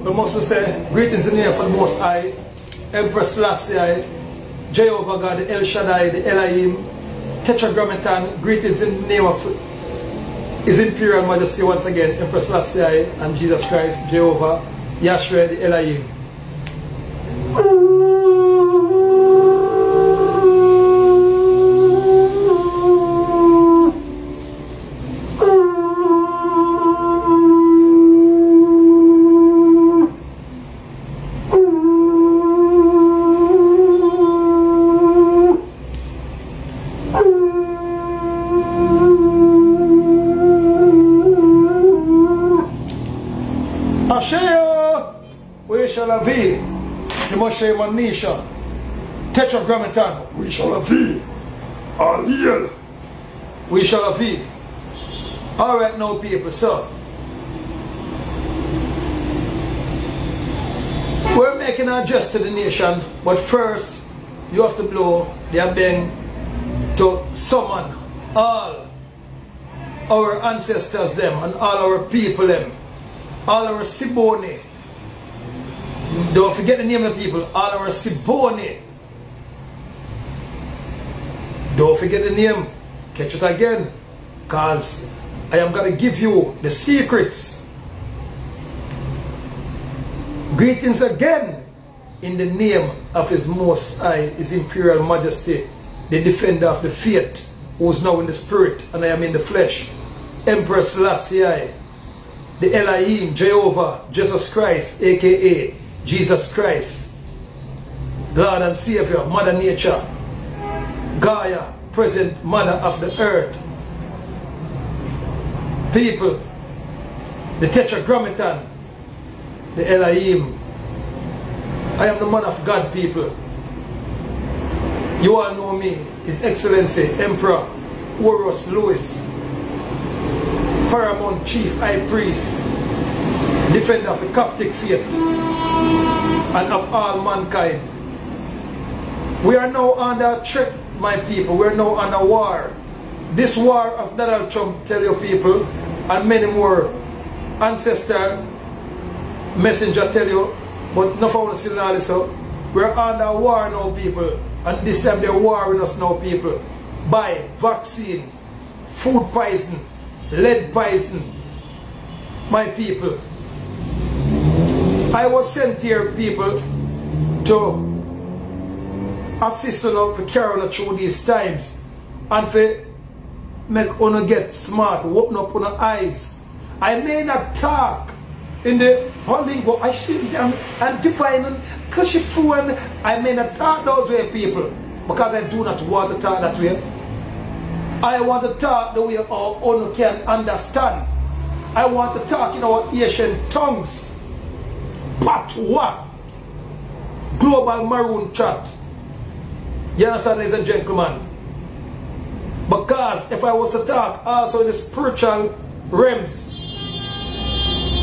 We must say, greetings in the name of the Most High, Empress Selassie, Jehovah God, the El Shaddai, the Elohim, Tetragrammaton, greetings in the name of His Imperial Majesty once again, Empress Selassie and Jesus Christ, Jehovah, Yahshua, the Elohim. We shall have Timoshe Manisha Tetragrammaton. We shall have Aliel. We shall have. Alright now people, so we're making an address to the nation, but first you have to blow the bell to summon all our ancestors them and all our people them, all our Siboni. Don't forget the name of the people, all our Siboni. Don't forget the name, catch it again, because I am going to give you the secrets. Greetings again in the name of His Most High, His Imperial Majesty, the defender of the faith, who is now in the spirit and I am in the flesh, Empress Selassie, the Elohim, Jehovah, Jesus Christ, aka Jesus Christ, Lord and Savior, Mother Nature, Gaia, present Mother of the earth. People, the Tetragrammaton, the Elohim. I am the man of God, people. You all know me, His Excellency, Emperor Horus Louis, Paramount Chief High Priest, defender of the Coptic faith and of all mankind. We are now under threat, my people. We are now under war. This war, as Donald Trump tell you people, and many more ancestor messenger tell you, but not for us in so we're under war now, people, and this time they're warring us now, people, by vaccine, food poison, lead poison. My people, I was sent here, people, to assist you for carrying through these times and for make you get smart, open up your eyes. I may not talk in the lingo, I should and define kashifu. I may not talk those way, people, because I do not want to talk that way. I want to talk the way all can understand. I want to talk in our Asian tongues. Patois. Global Maroon Chat. You understand, ladies and gentlemen? Because if I was to talk also in the spiritual realms,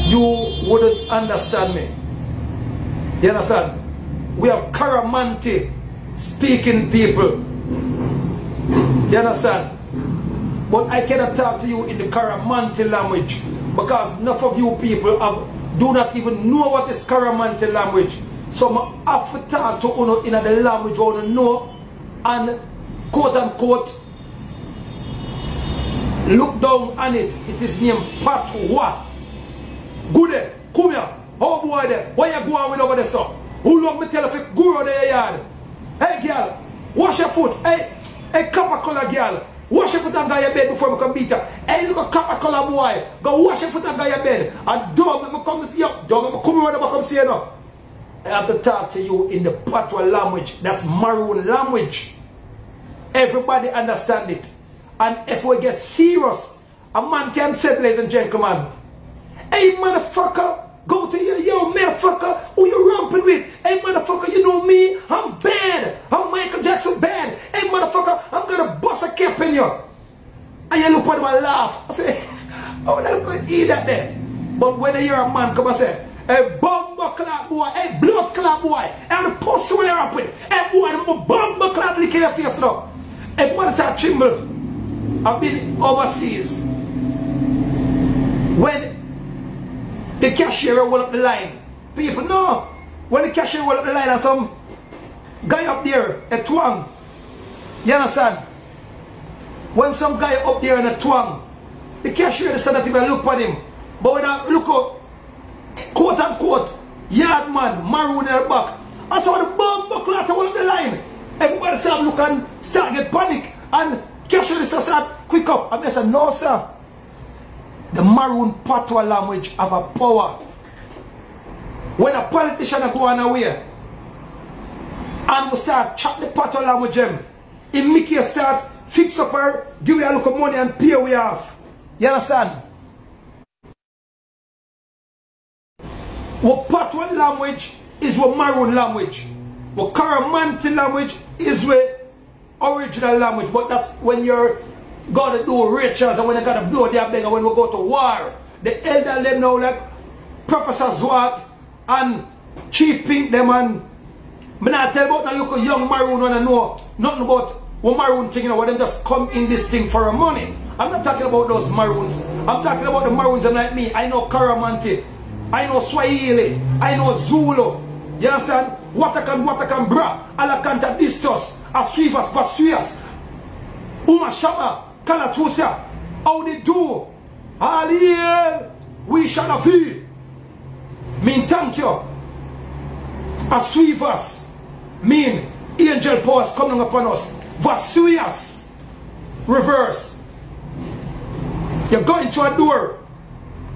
you wouldn't understand me. You understand? We have Karamanti speaking people. You understand? But I cannot talk to you in the Karamanti language because enough of you people do not even know what is Karamanti language. So I have to talk to you in the language you know and quote unquote look down on it. It is named Patois. Good day, come here. How boy there? Where you going with over there, sir? Who long me tell if you go out there yard? Hey girl, wash your foot. Hey copper color girl. Wash your foot and go your bed before I come beat her. Hey look a copper color boy. Go wash your foot and go your bed. And don't let me come see you. Don't let me come around and come see you now. I have to talk to you in the Patois language. That's Maroon language. Everybody understand it. And if we get serious, a man can say, ladies and gentlemen, hey motherfucker, go to your yo motherfucker, who you ramping with? Hey motherfucker, you know me, I'm bad. I'm Michael Jackson bad. Hey motherfucker, I'm gonna bust a cap in you. And you look at him and laugh. I say, oh, I'm going to eat that there. But when you hear a man come and say, hey bomba clap boy, hey blood clap boy, hey the pussy when you're up with, hey boy, I'm a bomba clap lick in your face now. If man start tremble, I've been overseas. When the cashier roll up the line people. No. When the cashier will up the line and some guy up there, a twang. You understand? When some guy up there in a twang, the cashier decided to look at him. But when I look at, quote unquote, yard man, maroon in the back, I saw the bomb buckle out of the line. Everybody start look and start get panic. And cashier start quick up. And I said, no sir. The maroon patois language have a power. When a politician go on away and we start chat the patois language them, in Mickey start fix up her, give you a look of money and pay we off. You understand? What patois language is what maroon language. What Caramanti language is what original language. But that's when you're gotta do rituals and when you gotta blow their bang and when we go to war. The elder them now like Professor Zwart and Chief Pink them and me not tell about no look young maroon when I know nothing about what maroon thing, you know, where them just come in this thing for money. I'm not talking about those maroons. I'm talking about the maroons that like me. I know Caramanti, I know Swahili, I know Zulu. You understand? Watakan bra, Alakanta distos, Aswivas, Basuias, Uma Shama, Kalatusia, how they do? Aliel, we shall have you. Mean thank you. Aswivas, mean angel powers coming upon us. Vasuias, reverse. You're going through a door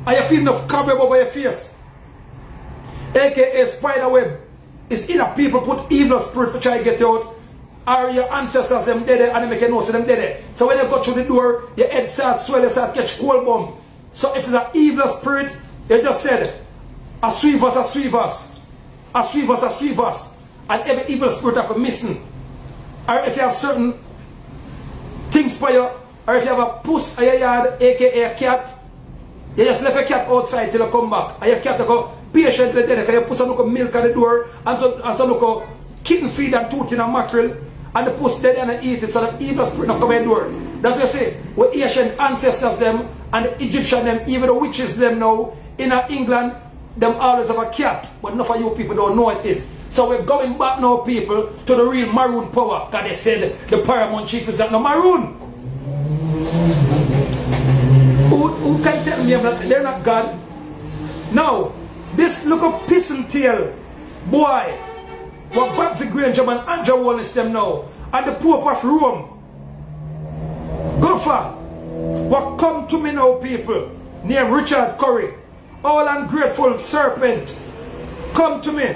and you feel enough cobweb over your face. AKA spider web. It's either people put evil spirit to try to get you out, or your ancestors them dead and they make you know so them dead. So when you go through the door, your head starts swelling, start catch cold bomb. So if it's an evil spirit, you just said, Aswivas, Aswivas, Aswivas, Aswivas, and every evil spirit have a missing. Or if you have certain things for you, or if you have a puss in your yard, aka a cat, you just left a cat outside till you come back, and your cat go patiently dead, because you put some milk at the door, and some look kitten feed and tooth in a mackerel, and the puss dead and eat it, so the evil spirit not come in the door. That's what I say, with Asian ancestors them, and the Egyptian them, even the witches them now, in England, them always have a cat, but enough of you people don't know it is. So we're going back now, people, to the real maroon power, because they said the paramount chief is not no maroon. Who can tell me that they're not God? Now, this look of pissing tail boy, what Babsy Granger and Andrew Wallace them now, and the Pope of Rome, go far. What come to me now, people, named Richard Curry, all ungrateful serpent, come to me.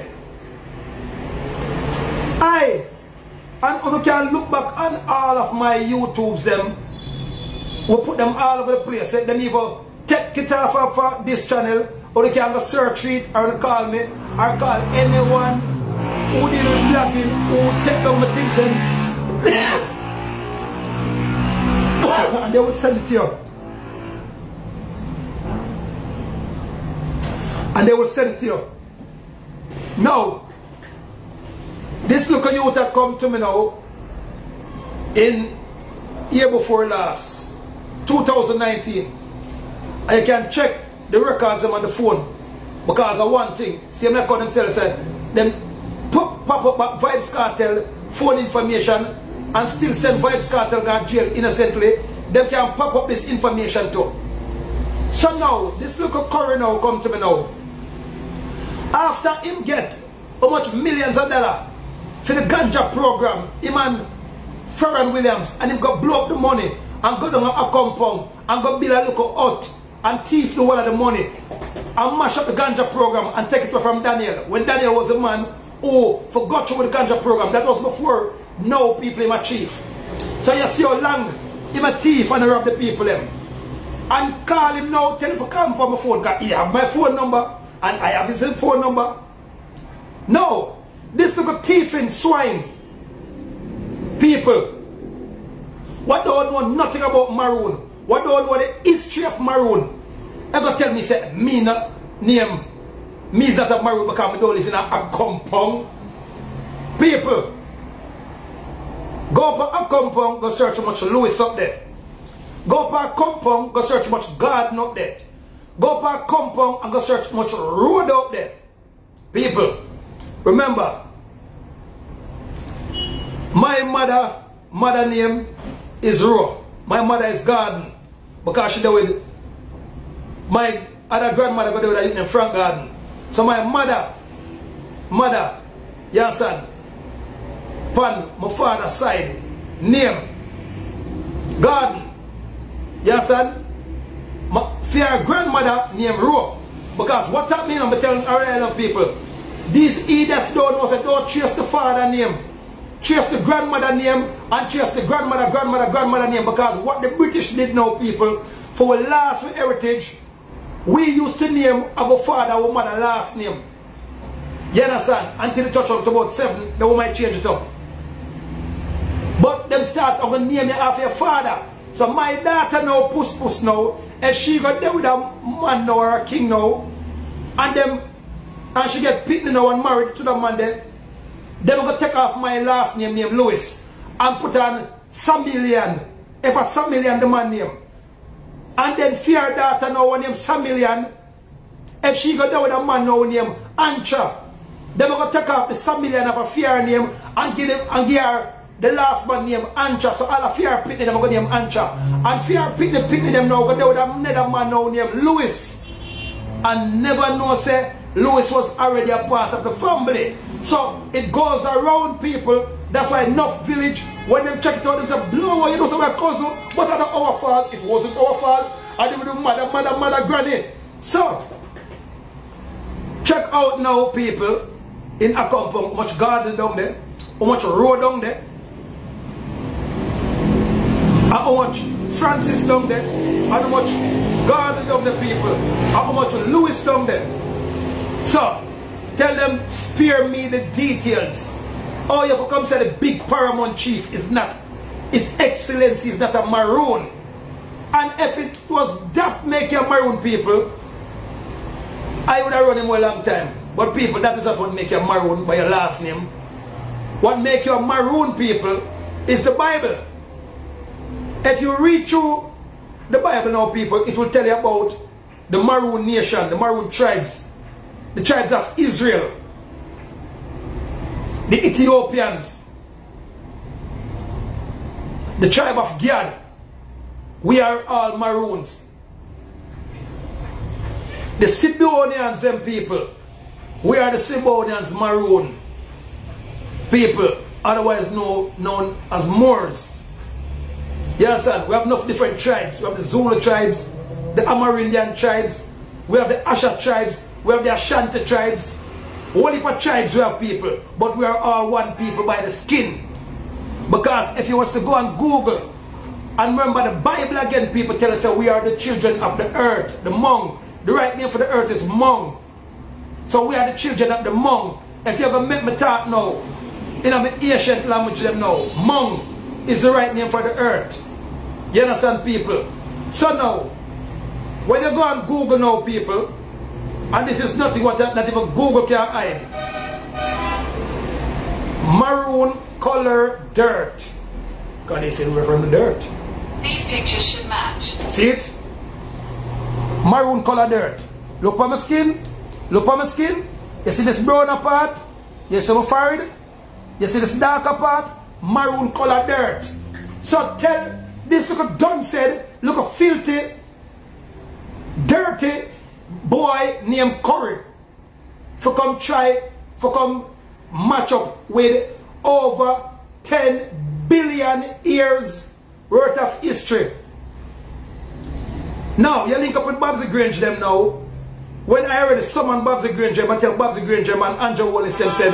And you can look back on all of my YouTubes them. We put them all over the place. Let them either take it off of this channel, or they can go search it, or they call me, or call anyone who didn't blogging, who take down the things and they will send it to you. And they will send it to you. Now, this look of youth that come to me now in year before last, 2019, and you can check the records them on the phone because of one thing. See, I'm not calling themselves, them pop up back Vibes Cartel phone information and still send Vibes Cartel to jail innocently. Them can pop up this information too. So now, this look of Curry now come to me now. After him get how much millions of dollars for the ganja program, him and Ferran Williams, and him go blow up the money and go down a compound and go build a little hut and thief the one of the money and mash up the ganja program and take it away from Daniel. When Daniel was a man who forgot you with the ganja program, that was before now people him a chief. So you see how long him a thief and rob the people him. And call him now, tell him to come for my phone, because he have my phone number and I have his phone number. No. This little thieving swine people, what don't know nothing about maroon, what don't know the history of maroon, ever tell me say me not name me that of maroon because I don't live in a compound. People, go up a compound, go search how much Lewis up there. Go up a compound, go search how much garden up there. Go up a compound and go search how much road up there. People, remember, my mother name is Ro. My mother is Garden. Because she did with my other grandmother got with her in Frank Garden. So my mother, yes son, upon my father's side, name Garden. Yes son, for your grandmother name Ro. Because what that means, I'm telling all people, these idiots don't know, so don't chase the father name. Chase the grandmother name and chase the grandmother name, because what the British did now, people, for our last heritage, we used to name our father, our mother last name. You understand? Until it touched up to about 7, they might change it up. But them start to name you after your father. So my daughter now, puss now, and she got there with a man now or a king now, and she get picked now and married to the man there. Then I'm going to take off my last name, named Lewis, and put on Samillion, if a Samillion the man name. And then fear daughter now named Samillion, if she got there with a man now named Ancha. Then I'm going to take off the Samillion of a fear name and give her the last man named Ancha. So all of fear picking them, I'm going to name Ancha. And fear picking them now, got there with another man now named Lewis. And never know say Lewis was already a part of the family. So it goes around, people. That's why enough village, when them check it out, they say, blow, you know, so my cousin, but it's not our fault. It wasn't our fault. And they would do mother, granny. So, check out now, people, in Acompo, how much garden down there, how much road down there, and how much Francis down there, and how much garden down there, people, and how much Lewis down there. So, tell them, spare me the details. Oh, you have to come say the big paramount chief is not, His Excellency is not a maroon. And if it was that make you a maroon, people, I would have run him for a long time. But people, that is not what make you a maroon by your last name. What make you a maroon, people, is the Bible. If you read through the Bible now, people, it will tell you about the maroon nation, the maroon tribes. The tribes of Israel, the Ethiopians, the tribe of Gad. We are all maroons. The Sidonians, them people, we are the Sidonians, maroon people, otherwise known as Moors. You understand? We have enough different tribes. We have the Zulu tribes, the Amerindian tribes, we have the Asha tribes, we have the Ashanti tribes, all heap of tribes we have, people, but we are all one people by the skin. Because if you was to go and Google, and remember the Bible again, people tell us that we are the children of the earth, the Hmong. The right name for the earth is Hmong. So we are the children of the Hmong. If you ever make me talk now, in an ancient language them now, Hmong is the right name for the earth. You understand, people? So now, when you go and Google now, people, and this is nothing what not even Google can hide. Maroon color dirt. Because they say we're from the dirt. These pictures should match. See it? Maroon color dirt. Look at my skin. Look at my skin. You see this brown part? You see my forehead? You see this darker part? Maroon color dirt. So tell this look at dumb said, look at filthy, dirty boy named Curry for come match up with over 10 billion years worth of history. Now you link up with Babsy Grange them now. When I already summoned Babsy Grange them, I tell Babsy Grange them and Andrew Wallace them said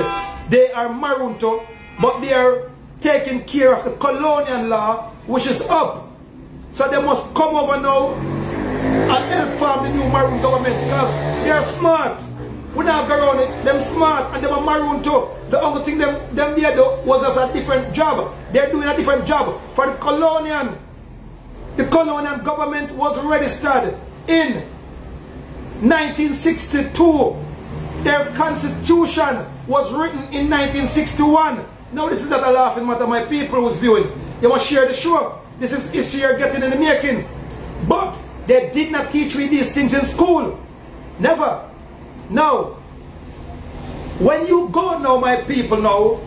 they are maroon too, but they are taking care of the colonial law which is up. So they must come over now and help form the new maroon government because they are smart. We not go around it, them smart and they are maroon too. The only thing them did was just a different job. They're doing a different job for the colonial. The colonial government was registered in 1962. Their constitution was written in 1961. Now this is not a laughing matter, my people who's viewing. You must share the show. This is history you're getting in the making. But they did not teach me these things in school. Never. No. When you go now, my people, now,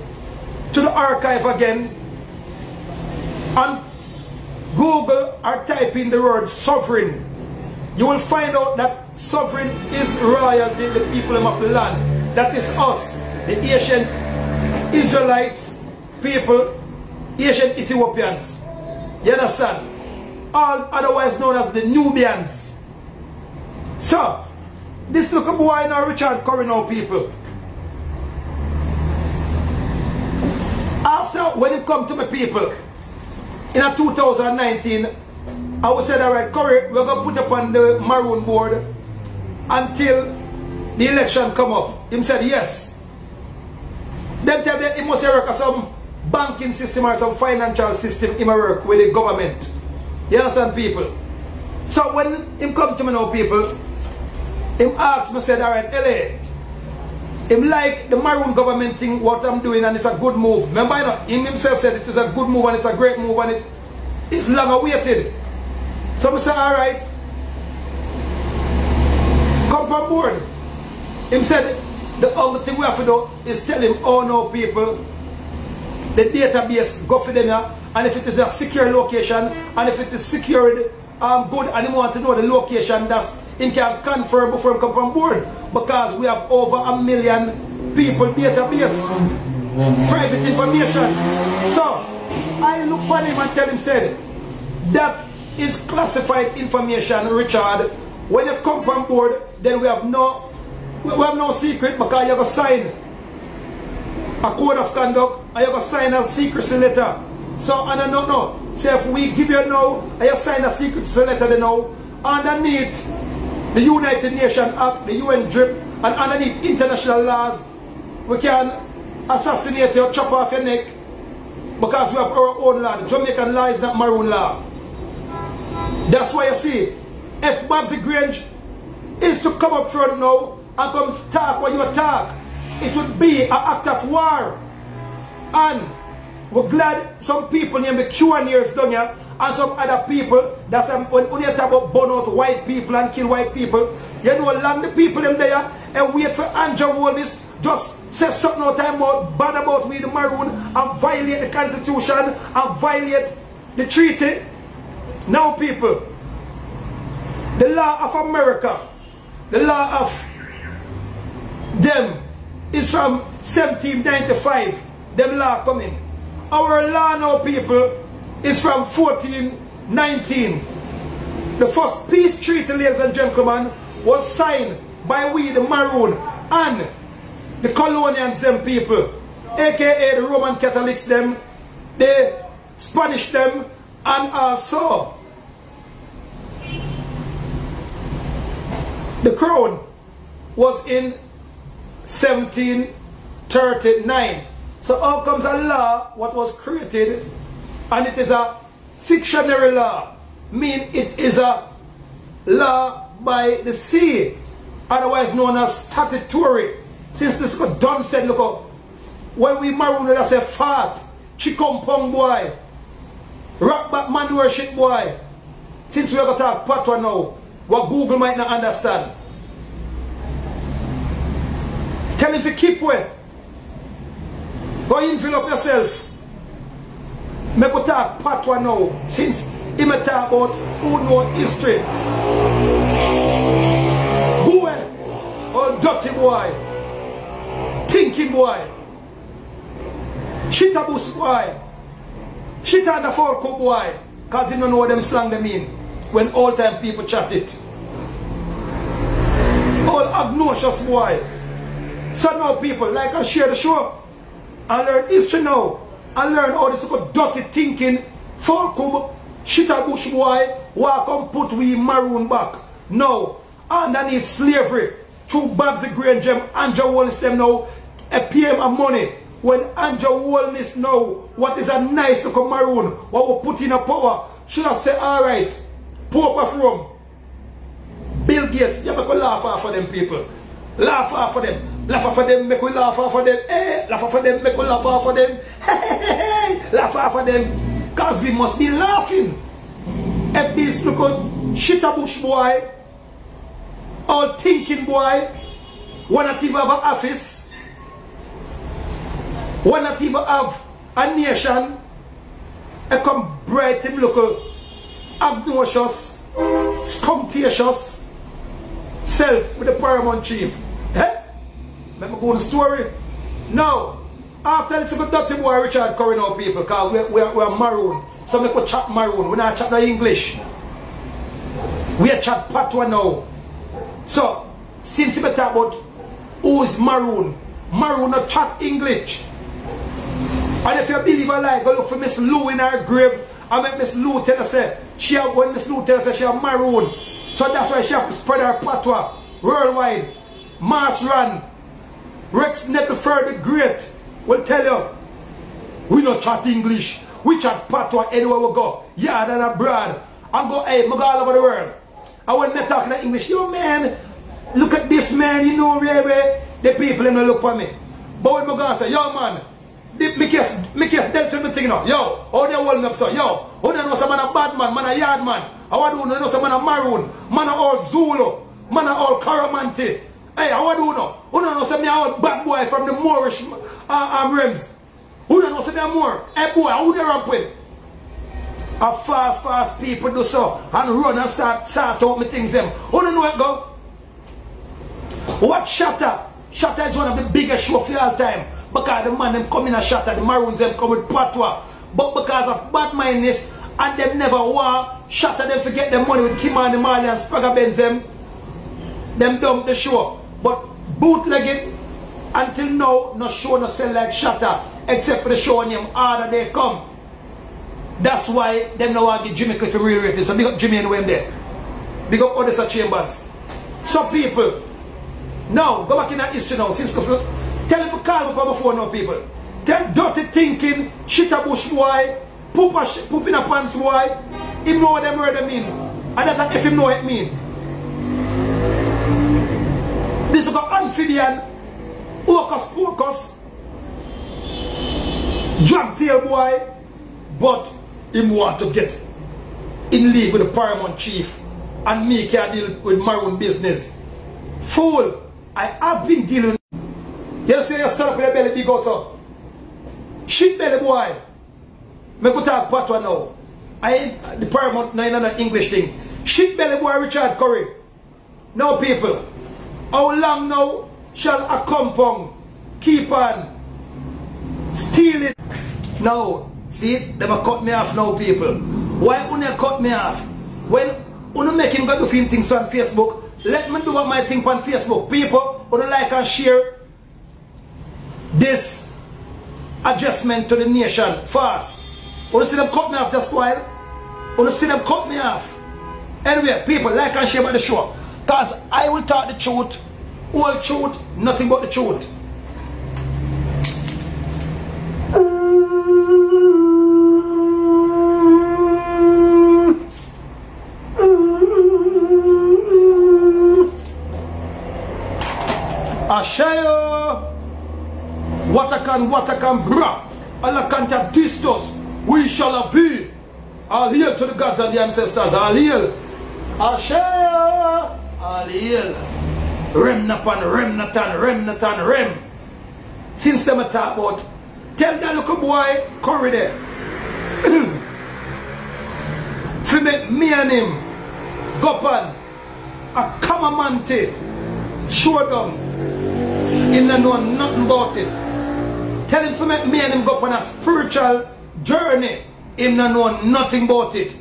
to the archive again, and Google or type in the word sovereign, you will find out that sovereign is royalty, the people of the land. That is us, the ancient Israelites people, ancient Ethiopians. You understand? All otherwise known as the Nubians. So, this little boy now, Richard Curry now, people. After, when it come to my people, in 2019, I would say, alright, Curry, we're going to put up on the Maroon board until the election come up. Him said yes. Them tell them he must work at some banking system or some financial system. He must work with the government. You understand, people? So when him come to me now, people, him asked me, said, alright, LA, him like the Maroon government thing, what I'm doing, and it's a good move. Remember, you know, him himself said it is a good move and it's a great move and it is long awaited. So I said, alright, come on board. Him said, the only thing we have to do is tell him, oh no, people, the database, go for them here, and if it is a secure location, and if it is secured, good, and he want to know the location, that's he can confirm before he come on board, because we have over 1 million people database, private information. So I look at him and tell him, said, that is classified information, Richard. When you come on board, then we have no secret, because you have to sign a code of conduct, and you have to sign a secrecy letter. So, and I don't know. So if we give you now, and you sign a secrecy letter, then now, underneath the United Nations Act, the UN DRIP, and underneath international laws, we can assassinate you, chop off your neck, because we have our own law. The Jamaican law is not Maroon law. That's why you see, if Babsy Grange is to come up front now and come talk what you talk, it would be an act of war. And we're glad some people named the Q&Ers down here, and some other people, that's when you talk about burn out white people and kill white people, you know, land the people them there and wait for Andrew Holness just say something no time about bad about we the Maroon and violate the Constitution and violate the treaty. Now, people, the law of America, the law of them is from 1795. Them law coming. Our law now, people, is from 1419. The first peace treaty, ladies and gentlemen, was signed by we, the Maroon, and the colonials, them people, aka the Roman Catholics, them, the Spanish, them, and also the crown was in 1739. So how comes a law what was created, and it is a fictionary law, mean it is a law by the sea, otherwise known as statutory. Since this got done said, look, when we Maroon, I say fat, chikompong boy, rock back man worship boy. Since we have to talk patois now, what Google might not understand. Tell him to keep away. Go in, fill up yourself. Me go talk patois now, since he may talk about who know history. Go away, oh dirty boy, thinking boy, shitabus boy, shita the forko boy, cause you don't know what them slang they mean when all time people chat it. All obnoxious boy. So now people, like I share the show, I learn history now. I learn all this dirty thinking, forko, shita bush boy, walk and put we Maroon back. No, underneath slavery, through Babsy Grange, Andrew Holness them now, pay him a money. When Andrew Holness know what is a nice little Maroon, what we put in a power, should I say, alright, Pope of Rome, Bill Gates, you make we laugh off of them people. Laugh off of them. Laugh off of them, make we laugh off of them. Hey, laugh off of them, make we laugh off of them. Hey, laugh off of them. Because we must be laughing. If this little shitabush boy, all thinking boy, wanna to have an office, Why not even have a nation a come bright him look obnoxious, scrumptious self with the paramount chief? Eh? Let me go on the story. Now, after this good dirty boy Richard Curry now people, because we're maroon. So make we chat maroon. We're not chat no English. We are chat patois now. So, since we talk about who's maroon, maroon not chat English. And if you believe I like, go look for Miss Lou in her grave. I make Miss Lou tell us when Miss Lou tell us she a maroon. So that's why she have to spread her patois worldwide. Mass run. Rex Nettleford the Great will tell you, we not chat English. We chat patois anywhere we go. Yeah, than abroad. I go, hey, I go all over the world. And when they talking English, yo man, look at this man, you know, really, the people in the look for me. But when I go say, yo man, me case them to me thing now. Yo, how they hold me up so? Yo, how they know some man a bad man, man a yard man. How do you know some man a maroon, man a all Zulu, man a all Caramanti. Hey, how do you know? Who don't know some me a all bad boy from the Moorish realms? Who don't know some me a more? Hey boy, who they rap with? A fast people do so and run and start out me things them. Who don't know it go? What Shatter? Shatter is one of the biggest show for all time. Because the man them come in a Shatter, the Maroons them come with patois. But because of bad mindedness and them never want Shatter them forget the money with Kim and the Marley and Spragga Benz them dump the show. But bootlegging until now no show no sell like Shatter except for the show name harder they come. That's why them now want to get Jimmy Cliff real rated. So big up Jimmy and when there. Big up Odessa Chambers. So people, now go back in that history now. Since tell him to call me on my phone now, people. Tell dirty thinking, shit a bush boy, poop in a pants boy. Him know what them murder mean. And that if him know what it mean. This is an amphibian, Orcus Porcus, drag tail boy, but him want to get in league with the paramount chief and me can deal with maroon business. Fool, I have been dealing. You see you stand up with your belly big out so. Shit belly boy. Me go talk patois now. I ain't the paramount 900 English thing. Shit belly boy Richard Curry. Now people, how long now shall a compound keep on stealing? Now, see, they will cut me off now, people. Why wouldn't you cut me off? When you make him go do film things on Facebook, let me do what my thing on Facebook. People who like and share this adjustment to the nation fast. You see them cut me off just while? You see them cut me off? Anyway, people, like and share about the show. Because I will talk the truth, all truth, nothing but the truth. Ashayo, Watakan, bra, Alakanta distos, we shall have thee. All hail to the gods and the ancestors, all hail. Ashayo, all hail. Remnatan, rem. Since them I talk about, tell that little boy, Curry there. For me and him, go on a Kamamante showdown. Him don't know nothing about it. Tell him to make me and him go on a spiritual journey. Him don't know nothing about it.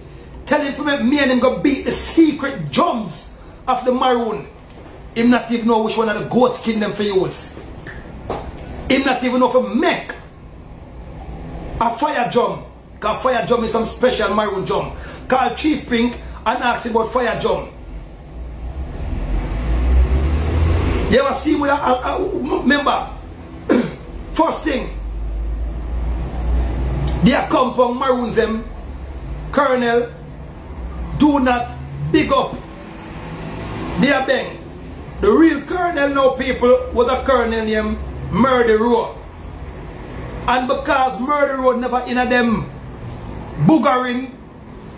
Tell him to make me and him go beat the secret drums of the maroon. Him not even know which one of the goat skin them for use. Him not even know for make a fire drum. Because fire drum is some special maroon drum. Call Chief Pink and ask him about fire drum. You ever see with a member? First thing, their compound maroons them, Colonel, do not big up their bang. The real Colonel now, people, was a Colonel named Murder Road. And because Murder Road never in a them boogering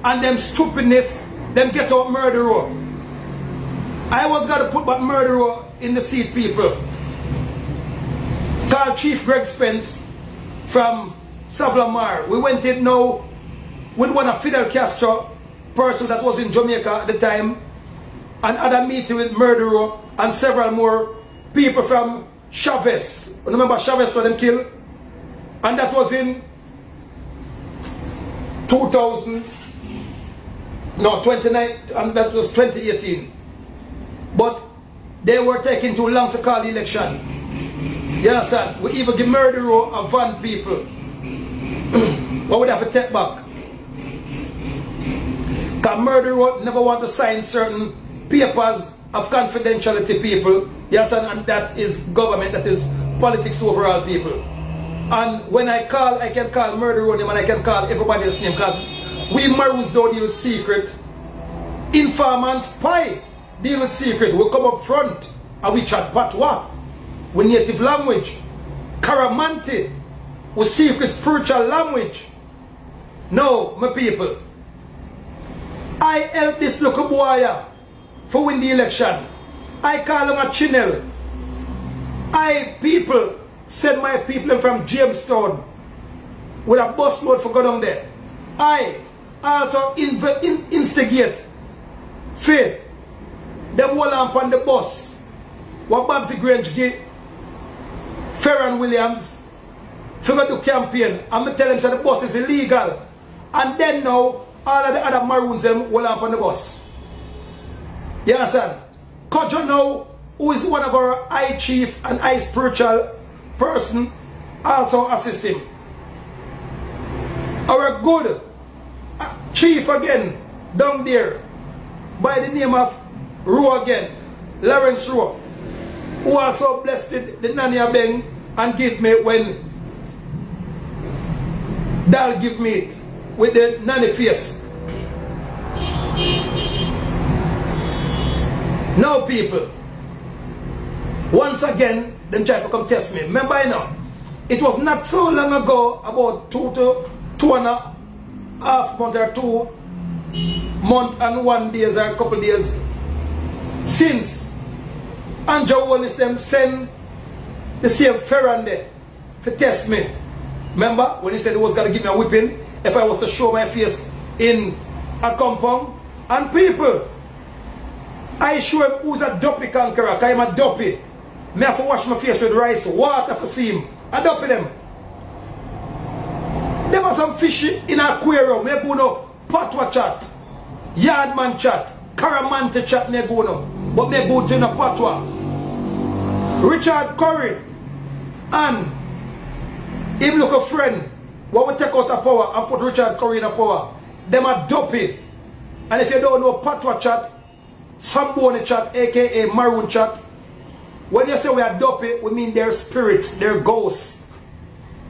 and them stupidness, them get out Murder Road. I was going to put back Murder Road in the seat, people. Call Chief Greg Spence from Savlamar. We went in now with one of Fidel Castro, person that was in Jamaica at the time, and had a meeting with Murderer and several more people from Chavez. Remember Chavez saw them killed? And that was in 29, and that was 2018. But they were taking too long to call the election. You understand? We even give Murderer a van people. What would have to take back? Because Murderer never want to sign certain papers of confidentiality, people. You understand? And that is government, that is politics overall, people. And when I call, I can call Murderer name and I can call everybody else's name, because we Maroons don't deal with secret. Informants, spy, deal with secret. We come up front and we chat patois with native language. Caramanti with secret spiritual language. No, my people. I help this local boy for win the election. I call him a channel. I people send my people from Jamestown with a bus load for go down there. I also instigate faith them wall on the bus what Babsy Grange give Ferran Williams figure to campaign. I'm tell them that the bus is illegal, and then now all of the other Maroons them wall on the bus. You understand? Kojo now, who is one of our high chief and high spiritual person, also assist him. Our good chief again down there by the name of Rowe again, Lawrence Rowe, who also blessed the Nanya Beng and give me when Dal give me it with the nanny face. Now people, once again, them try to come test me. Remember now, it was not so long ago, about 2.5 months or 2 months and 1 day or a couple days since Andrew Wallace them send the same Ferran there to test me. Remember when he said he was going to give me a whipping if I was to show my face in a compound? And people, I show him who's a dopey conqueror, because I'm a dopey. Me have to wash my face with rice, water for see him. I dopey them. There was some fish in an aquarium. Me go no patwa chat, yardman chat, caramante chat me go no. But me go to the patwa. Richard Curry and him look a friend. When we take out the power and put Richard Curry in the power, them are dopey. And if you don't know patwa chat, Samboni chat, aka Maroon chat, when you say we are dopey, we mean their spirits, their ghosts.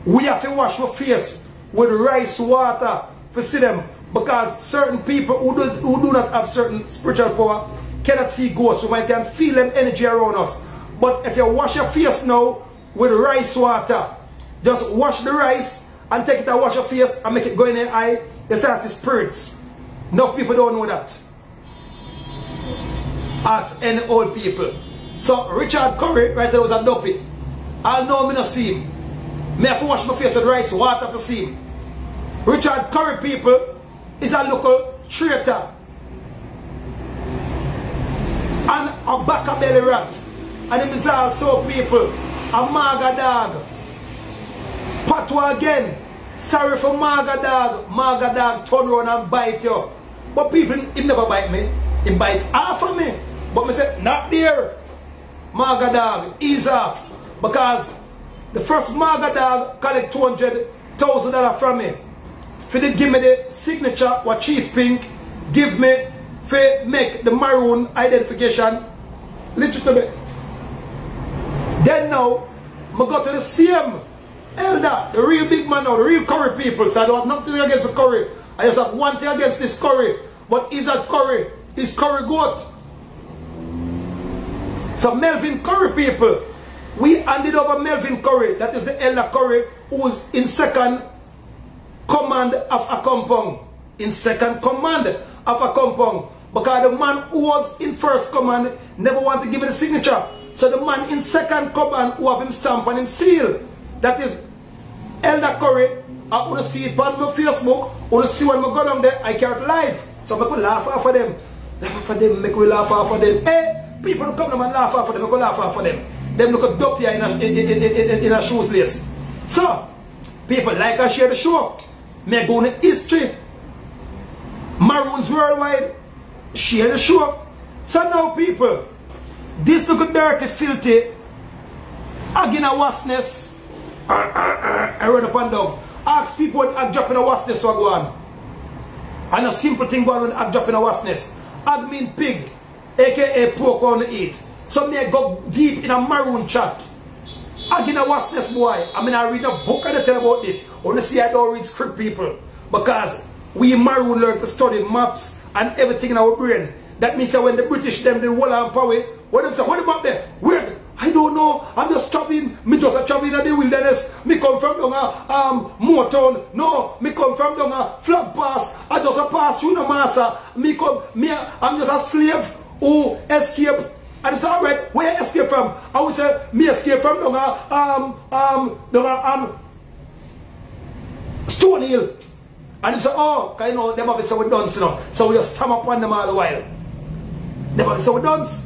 We have to wash our face with rice water to see them, because certain people who do not have certain spiritual power cannot see ghosts. So we can feel them energy around us. But if you wash your face now with rice water, just wash the rice and take it and wash your face and make it go in your eye, you start to see spirits. Enough people don't know that. As any old people. So Richard Curry right there was a dopey. I know me not see him. Me have to wash my face with rice water to see him. Richard Curry, people, is a local traitor and a back belly rat. And him is also, people, a maga dog. Patwa again. Sorry for maga dog. Maga dog turn around and bite you. But people, he never bite me. He bite half of me. But me say, not there. Maga dog, ease off. Because the first maga dog collect $200,000 from me. For they give me the signature what Chief Pink give me for make the Maroon identification legitimate. Then now, I go to the same elder, the real big man now, the real Curry people. So I don't have nothing against the Curry. I just have one thing against this Curry. But is that Curry? Is Curry goat? So Melvin Curry, people, we handed over Melvin Curry, that is the elder Curry, who was in second command of a compound. In second command of a compound. Because the man who was in first command never wanted to give it a signature. So the man in second command who have him stamp and him seal, that is Elder Curry, I want to see it on my Facebook, I want to see when I go down there, I can't live. So I can laugh off of them. Laugh off of them, make me laugh off of them. Hey, people who come down and laugh off of them, I can laugh off of them. Them look at dope here in a shoes lace. So, people like I share the show. Me go in history. Maroons worldwide. Share the show. So now people, this look dirty, filthy, again a wasness. I run up and down. Ask people when I drop in a wasness what go on. And a simple thing go on when I drop in a wasness. Ag mean pig, aka pork on the eat. So me go deep in a maroon chat. Again a wasness boy. I mean I read a book and I tell about this. Honestly I don't read script people. Because we maroon learn to study maps and everything in our brain. That means that when the British them the whole and power, what them say, what about there? Where? I don't know. I'm just traveling. Me just a traveling in the wilderness. Me come from down a Motown. No, me come from down a flag pass. I just a pass through the massa. I'm just a slave who escape. And it's alright. Where you escape from? I would say me escape from down a Stone Hill. And you say, oh, you know, them have it so we dance, you know. So we just come up on them all the while. Them have it so we dance.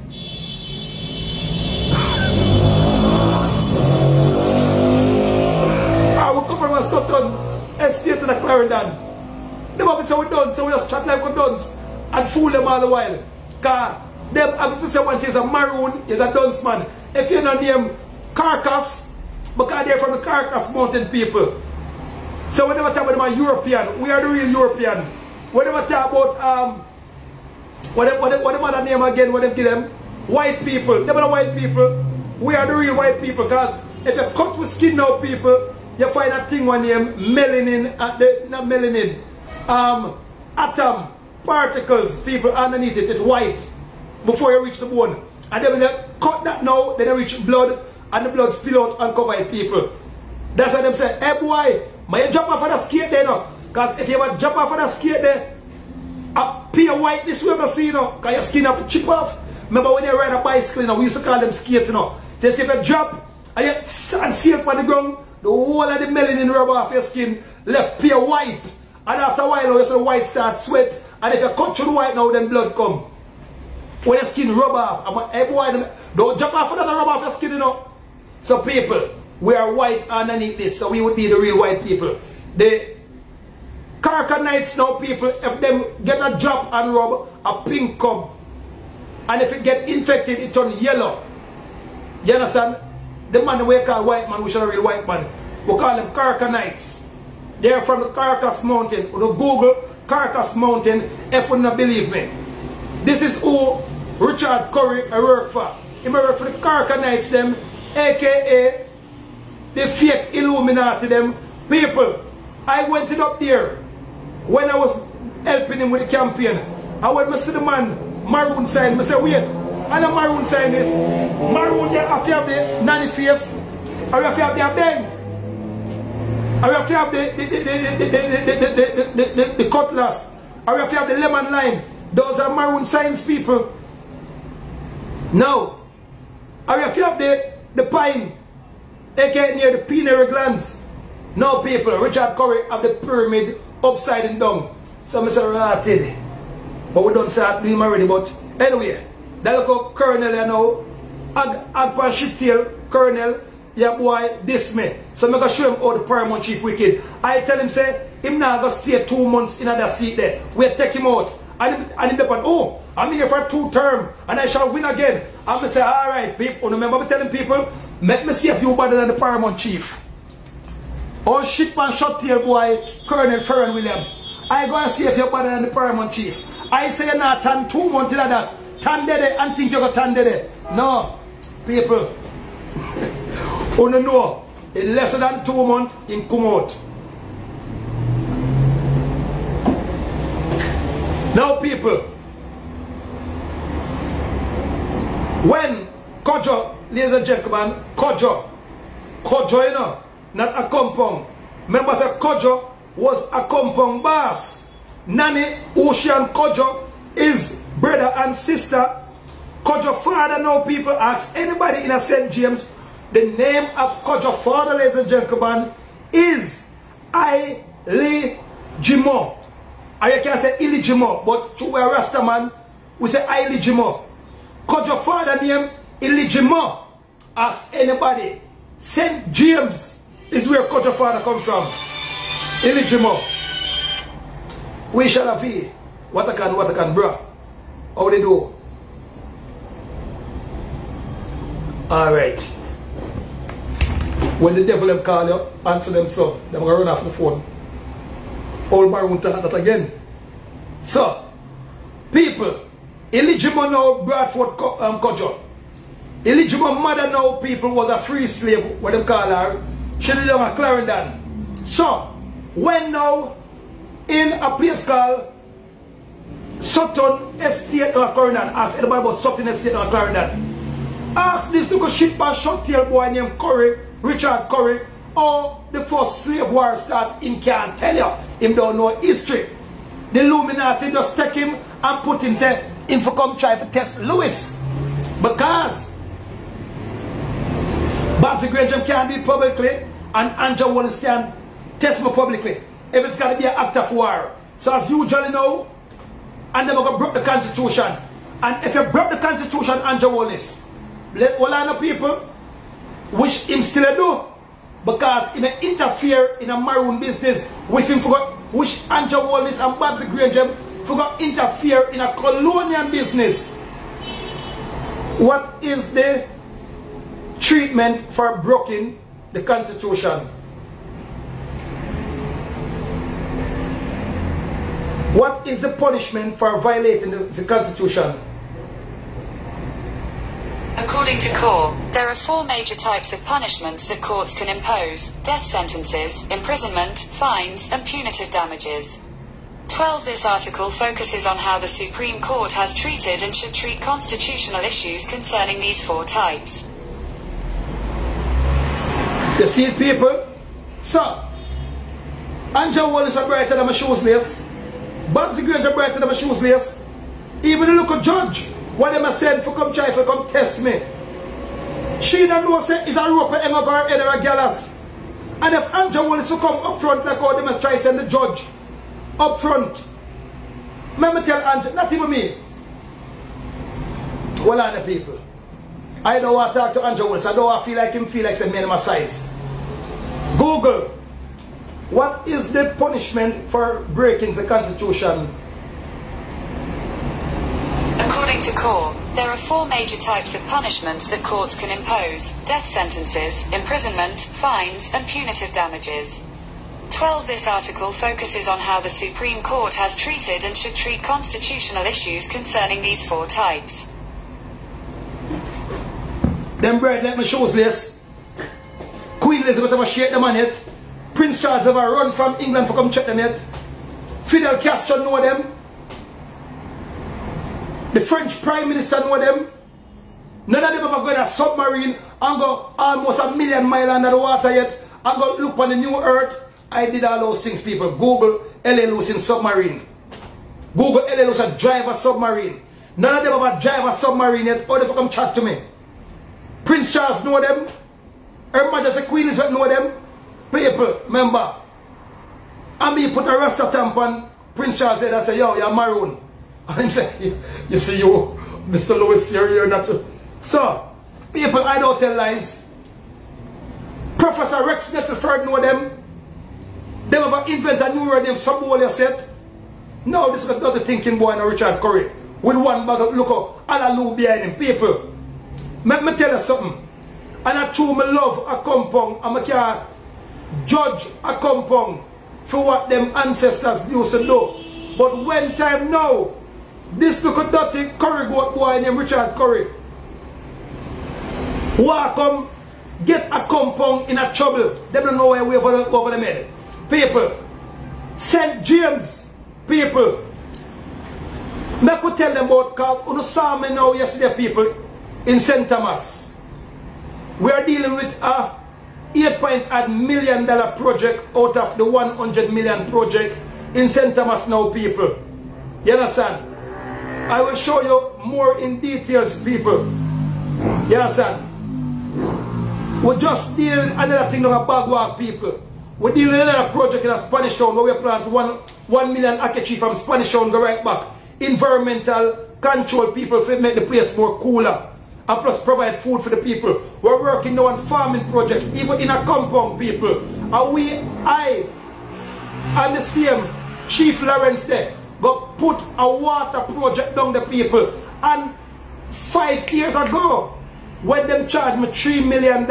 I will come from a Sutton estate to the Clarendon. Them have it so we dance, so we just chat like we dance and fool them all the while. Because them have to say one thing is a maroon, is a dance man. If you know name Carcass, because they're from the Carcass mountain people. So when they talk about them are European, we are the real European. When they talk about what them other name again, what they give them? White people. They are the white people. We are the real white people. Because if you cut with skin now people, you find a thing one name melanin, not melanin, atom, particles, people underneath it, it's white before you reach the bone. And then when you cut that now, then you reach blood and the blood spill out and cover it people. That's why them say, hey boy, may you jump off of the skate there now. Because if you ever jump off of the skate there, a pure white this way you see, you know, because your skin have to chip off. Remember when you ride a bicycle, you know, we used to call them skate, you know. So if you drop and you see it on the ground, the whole of the melanin rub off your skin left pure white. And after a while, you see the white start sweat. And if you cut through the white now, then blood come. When your skin rub off, I'm like, hey boy, don't jump off of that and rub off your skin, you know. So people, we are white underneath this, so we would be the real white people. The Carcanites now people, if them get a drop and rub, a pink come. And if it get infected, it turn yellow. You understand? The man we call white man, we should a real white man. We call them Carcanites. They're from the Carcass Mountain. You know, Google Carcass Mountain if you don't believe me. This is who Richard Curry work for. He work for the Carcanites them, aka the fake Illuminati them people. I went it up there when I was helping him with the campaign. I went to see the man maroon sign. I said, wait, and the maroon sign is maroon, you have to have the nanny face, or you have to have the bang, or you have to have the cutlass, or you have to have the lemon lime. Those are maroon signs, people. No. Or you have to have the pine, aka near the pineal glands. No, people, Richard Curry have the pyramid upside and down. So I say, rotted. But we don't start doing already. But anyway, that look Colonel, you know, Agpan Shittiel, Colonel, yeah boy, this me. So I'm going to show him how the Paramount Chief wicked. I tell him, say, him now going to stay 2 months in that seat there. We'll take him out. And him depend, oh, I'm here for 2 terms and I shall win again. I'm going to say, alright, people, remember me telling people, let me see if you better than the Paramount Chief. Oh, shit man, shot here, boy, Colonel Ferren Williams. I go and see if you're better than the Paramount Chief. I say you're not 2 months like that. Tan dede and think you're going to tan dede. No, people. Oh, no, no. In less than 2 months, in come out. Now, people, when Kojo, ladies and gentlemen, Kojo, you know, not a compound. Remember, that Kojo was a compound boss. Nanny, Ocean, Kojo is brother and sister. Kojo father, now people ask anybody in a St. James, the name of Kojo father, ladies and gentlemen, is illegitimate. And you can say illegitimate, but to a Rasta man, we say illegitimate. Cause your father name illegitimate. Ask anybody. St. James is where cause your father come from. Illegitimate. We shall have it. What I can, bro. How they do? Alright. When the devil them call you, answer them so. They're going to run off the phone. Old Maroon to that again. So, people, illegitimate now Bradford culture. Illegitimate mother now people was a free slave, what they call her. She lived on Clarendon. So, when now in a place called Sutton Estate or Clarendon, ask anybody about Sutton Estate or Clarendon. Ask this little shit by short tail boy named Curry, Richard Curry, or the first slave war start, him can't tell you. Him don't know history. The Illuminati just take him and put him, say, him for come try to test Lewis. Because Babsy Graham can't do it publicly and Andrew Wallace can test me publicly. If it's got to be an act of war. So as usually know, and never go broke the Constitution. And if you broke the Constitution, Andrew Wallace, let all other people which him still do. Because he may interfere in a maroon business with him for which Andrew Wallace and Babsy Graham forgot interfere in a colonial business. What is the treatment for breaking the Constitution? What is the punishment for violating the Constitution? According to CORE, there are 4 major types of punishments that courts can impose: death sentences, imprisonment, fines, and punitive damages. 12. This article focuses on how the Supreme Court has treated and should treat constitutional issues concerning these 4 types. You see it, people? So, Andrew Wallace are brighter than my shoes lace. Babsy Graham are brighter than my shoes lace. Even the local judge, what them said for come try for come test me. She don't know say is a rope hang over her head or a gallows. And if Andrew Wallace to come up front like how them try send the judge up front. Let me tell Andrew, not even me. Well on the people. I don't want to talk to Andrew Wallace. I don't want to feel like him feel like some man of my size. Google. What is the punishment for breaking the Constitution? According to CORE, there are 4 major types of punishments that courts can impose: death sentences, imprisonment, fines, and punitive damages. 12. This article focuses on how the Supreme Court has treated and should treat constitutional issues concerning these 4 types. Them bread like my shoes lace. Queen Elizabeth ever shake them on it. Prince Charles ever run from England for come check them yet. Fidel Castro know them. The French Prime Minister know them. None of them ever go in a submarine and go almost 1,000,000 miles under the water yet and go look on the new earth. I did all those things, people. Google L.A. Lewis in submarine. Google L.A. Lewis a drive a submarine. None of them ever drive a submarine yet. Or they come chat to me. Prince Charles know them. Her Majesty Queen Elizabeth know them. People, remember. And me put a rasta stamp on Prince Charles head and say, yo, you're maroon. And him say, you see you, Mr. Lewis, you're not. So, people, I don't tell lies. Professor Rex Nettleford know them. They ever invent a new word named Subwoolia set. No, this is not the thinking boy and Richard Curry. With one bag of look up, hallelujah behind him. People, let me tell you something. And I true me love a compound and I can judge a compound for what them ancestors used to do. But when time now, this little dirty curry goat boy named Richard Curry walk come get a compound in a trouble. They don't know where we over the head. People, St. James, people, I could tell them about, because you saw me now yesterday, people, in St. Thomas. We are dealing with a $8.8 million project out of the 100 million project in St. Thomas now, people. You understand? I will show you more in details, people. You understand? We just deal with another thing now, Bagwalk, people. We deal with another project in a Spanish town where we plant 1 million akechi from Spanish town go right back. Environmental control people to make the place more cooler. And plus provide food for the people. We're working now on farming project, even in a compound people. And I and the same Chief Lawrence there, go put a water project down the people. And 5 years ago, when them charged me $3 million,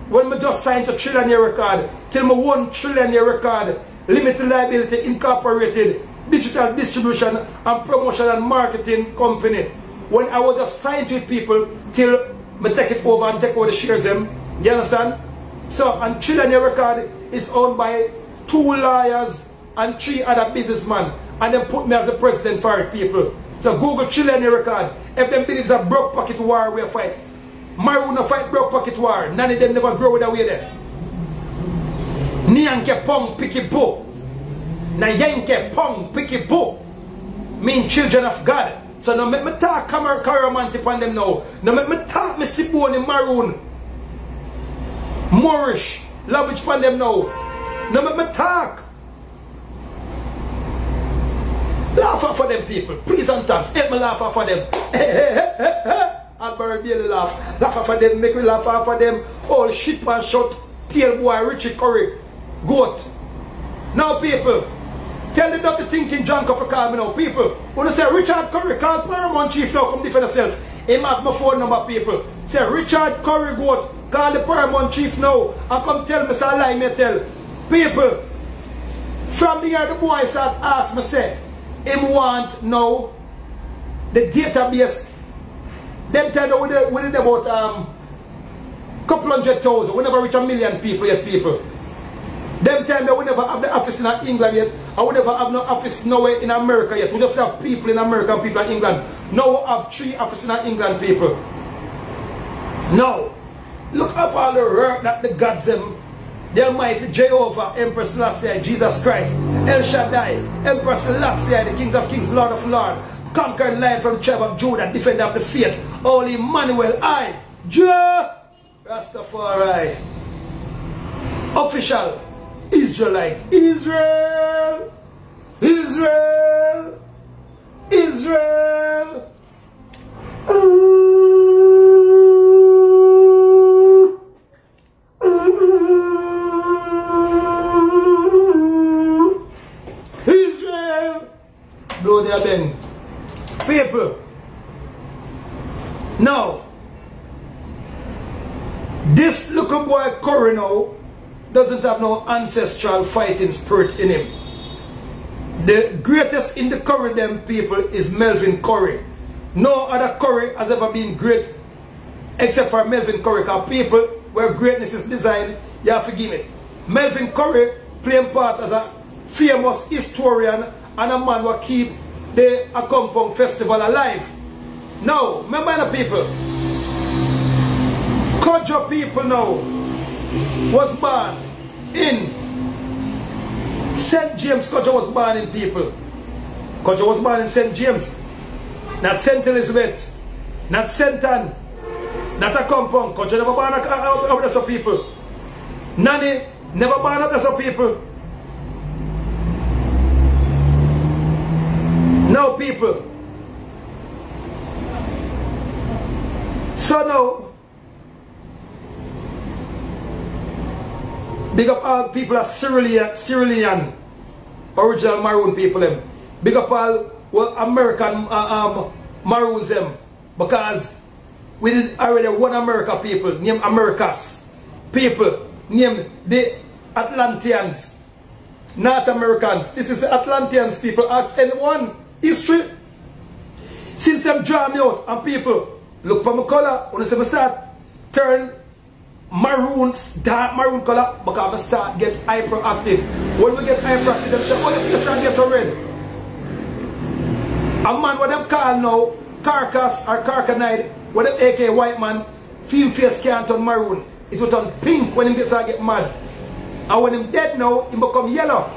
when me just signed a trillionaire record, till me 1 trillionaire record, limited liability, incorporated, digital distribution and promotion and marketing company. When I was just signed with people till me take it over and take over the shares them. You understand? So, and trillionaire record is owned by 2 lawyers and 3 other businessmen. And they put me as the president for it, people. So Google trillionaire record. If them believes a broke pocket war we fight. Maroon no fight broke pocket war. None of them never grow that way there. Nianke pong piki po. Na yenke pong piki po. Mean children of God. So no make me talk Karamanti upon them now. No make me talk me Siboni Maroon. Moorish language upon them now. No make me talk. Laugh for them people. Please and thanks. Help me laugh for them. I'll barely laugh. Laugh for them. Make me laugh for them. All shit and shot. Tail boy Richie Curry. Goat. Now people. Tell them not to thinking junk of a call me now. People. When you say Richard Curry, call Paramount Chief now. Come defend yourself. He have my phone number people. Say Richard Curry Goat. Call the Paramount Chief now. And come tell me say lie me tell. People. From here the boy start ask me say. Him want now the database. Them tell you we need about couple 100,000. We never reach 1 million people yet, people. Them tell you we never have the office in England yet. And we never have no office nowhere in America yet. We just have people in America and people in England. Now we have 3 offices in England, people. Now, look up all the work that the gods them. The Almighty Jehovah, Emperor Selassie, Jesus Christ, El Shaddai, Emperor Selassie, the Kings of Kings, Lord of Lords, conquered lion from tribe of Judah, defender of the faith, Only1Empo, I, Jah, Rastafari, official, Israelite, Israel, Israel, Israel. Blow their bend. People. Now, this little boy Curry now doesn't have no ancestral fighting spirit in him. The greatest in the Curry them people is Melvin Curry. No other Curry has ever been great except for Melvin Curry. Because people where greatness is designed, you have to give it. Melvin Curry playing part as a famous historian and a man will keep the Compound Festival alive. Now, remember the people. Kojo people now was born in St. James. Kojo was born in people. Kojo was born in St. James. Not St. Elizabeth. Not St. Anne. Not a compound. Kojo never born out of some people. Nanny never born out of some people. Now people, so now, big up all people are Syrian, original Maroon people them. Big up all American Maroons them. Because we did already one America people, named Americas. People, named the Atlanteans, North Americans. This is the Atlanteans people, ask anyone. History. Since them draw me out and people look for my color, when I say I start turn maroon, dark maroon color, because I start get hyperactive. When we get hyperactive, them say, oh, your face start get so red. A man what them call now, carcass or carcanide, what them AK white man, film face can't turn maroon. It will turn pink when him gets to get mad. And when him dead now, he become yellow.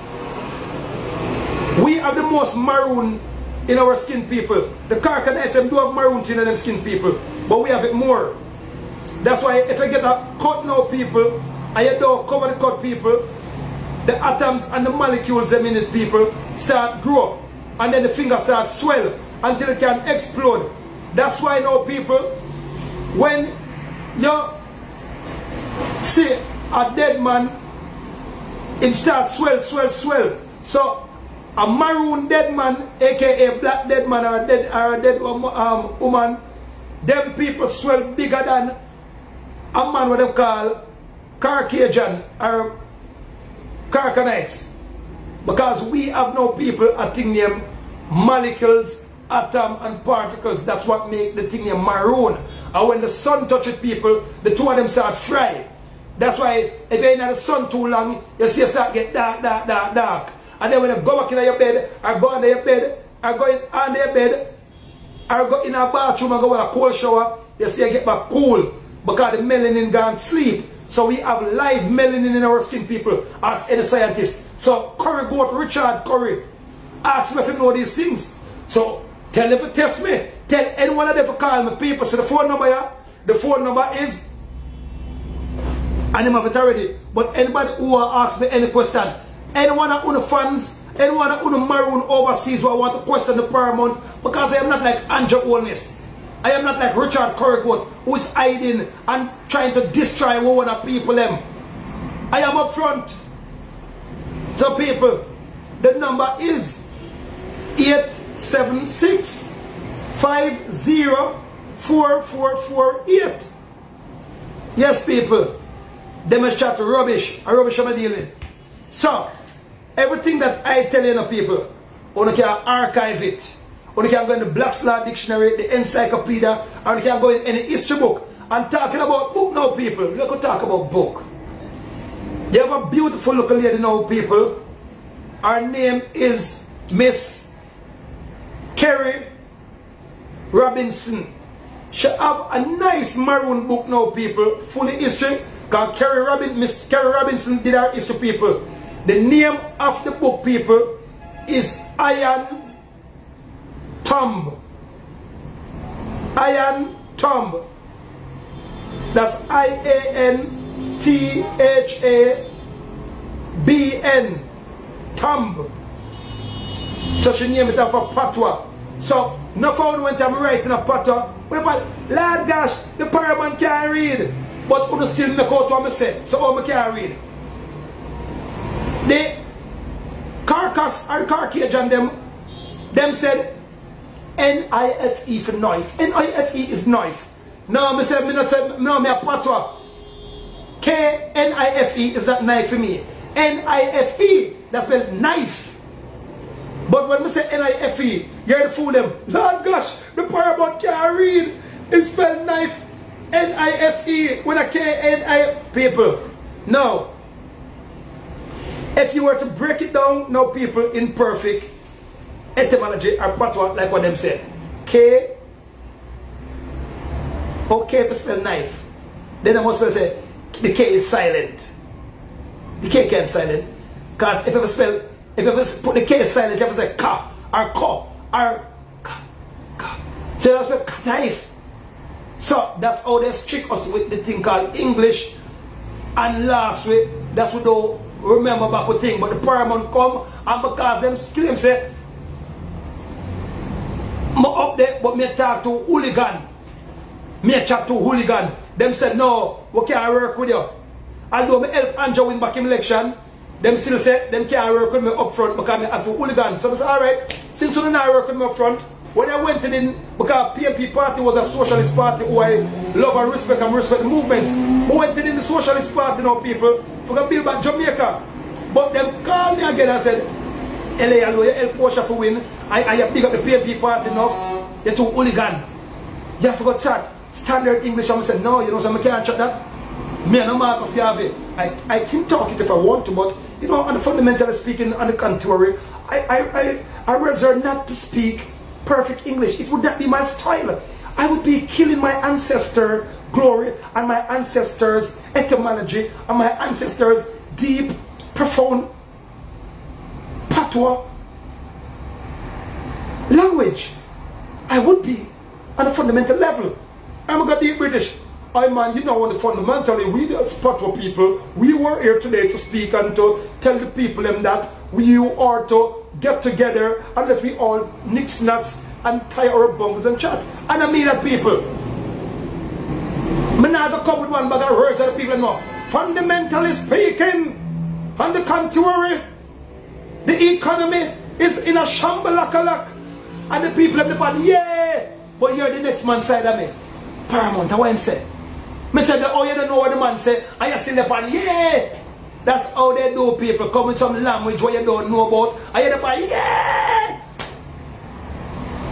We have the most maroon in our skin people. The carcanites them do have maroon in them skin people. But we have it more. That's why if I get a cut now people, and you don't cover the cut people, the atoms and the molecules them in it, people, start grow. And then the finger starts swell until it can explode. That's why now, people, when you see a dead man, it starts swell. So a maroon dead man, aka black dead man, or a dead woman, them people swell bigger than a man what they call Caucasian or Carcanites. Because we have no people a thing named molecules, atom and particles. That's what make the thing named maroon. And when the sun touches people, the two of them start fry. That's why if you're in the sun too long, you see you start get dark. And then when you go back in your bed, or go under your bed, or go in under your bed, or go in a bathroom and go with a cold shower, you see you get back cool. Because the melanin gone sleep. So we have live melanin in our skin, people, ask any scientist. So Curry go to Richard Curry, ask me if you know these things. So tell them to test me. Tell anyone of them to call me, people. So the phone number here, the phone number is, and I'm have it already. But anybody who will ask me any question, anyone who the fans, anyone who the maroon overseas who want to question the Paramount, because I am not like Andrew Holness. I am not like Richard Currygoat, who is hiding and trying to destroy one of people them. I am up front. So people, the number is 876-50-4448. Yes, people. They must chat rubbish. A rubbish I'm dealing. So, everything that I tell you, people, you can archive it. You can go in the Black's Law Dictionary, the encyclopedia, or you can go in any history book. I'm talking about book now, people. Look, we talk about book. You have a beautiful looking lady now, people. Her name is Miss Kerry Robinson. She have a nice maroon book now, people, fully history. Because Miss Kerry Robinson did our history, people. The name of the book, people, is Iron Tomb. Iron Tomb. That's IANTHABN. Tomb. So she named it after Patois. So, no found when I'm writing a Patois. But Lord gosh, the Paramount can't read. But you still make out what I say. So how I can't read. The carcass or the Caucasian them said N-I-F-E for knife. N-I-F-E is knife. No, I said, no, me a Patois. K-N-I-F-E is that knife for me. N-I-F-E, that's spelled knife. But when I say N-I-F-E, you're the fool them. Lord gosh, the Paramount can't read. It's spelled knife. N-I-F-E with a K-N-I. People, no. If you were to break it down, now people, in perfect etymology or patois, like what them said. K. Okay, if spell knife. Then I must say the K is silent. The K can't silent. Because if you put the K silent, you have to say ka or ko or ka. So that's spell knife. So that's how they trick us with the thing called English. And last week, that's what they remember about the thing. But the Paramount come and because them claim say I'm up there, but me talk to hooligan. Me chat to hooligan. Them said no, we can't work with you. Although me help Andrew win back in election, them still say them can't work with me up front because me have to hooligan. So I said, alright, since you don't work with me up front, when I went in, because PMP party was a socialist party who I love and respect the movements. I went in the socialist party now, people, for to build back Jamaica. But them called me again and said, LA, you help Porsche for win. I big up the PMP party enough. You're too hooligan. You have to go chat standard English. And I said, no, you know, so I can't chat that. Me and Marcus Garvey, I can talk it if I want to, but, you know, on the fundamentally speaking, on the contrary, I reserve not to speak perfect English. It would not be my style. I would be killing my ancestor glory and my ancestors etymology and my ancestors deep, profound patois language. I would be on a fundamental level. I'm going to be British. I man, you know, fundamentally, we the spiritual people, we were here today to speak and to tell the people them that we are to get together and let we all nix nuts and tie our bums and chat. And I mean that people. I'm not going to come with one bag of words that the people know. Fundamentally speaking, on the contrary, the economy is in a shambles. And the people of the band, yeah, but you're the next man side of me. Paramount, what I'm saying. I said, oh, you don't know what the man say, and you see the band, yeah. That's how they do, people. Come with some language where you don't know about, and you're the band, yeah.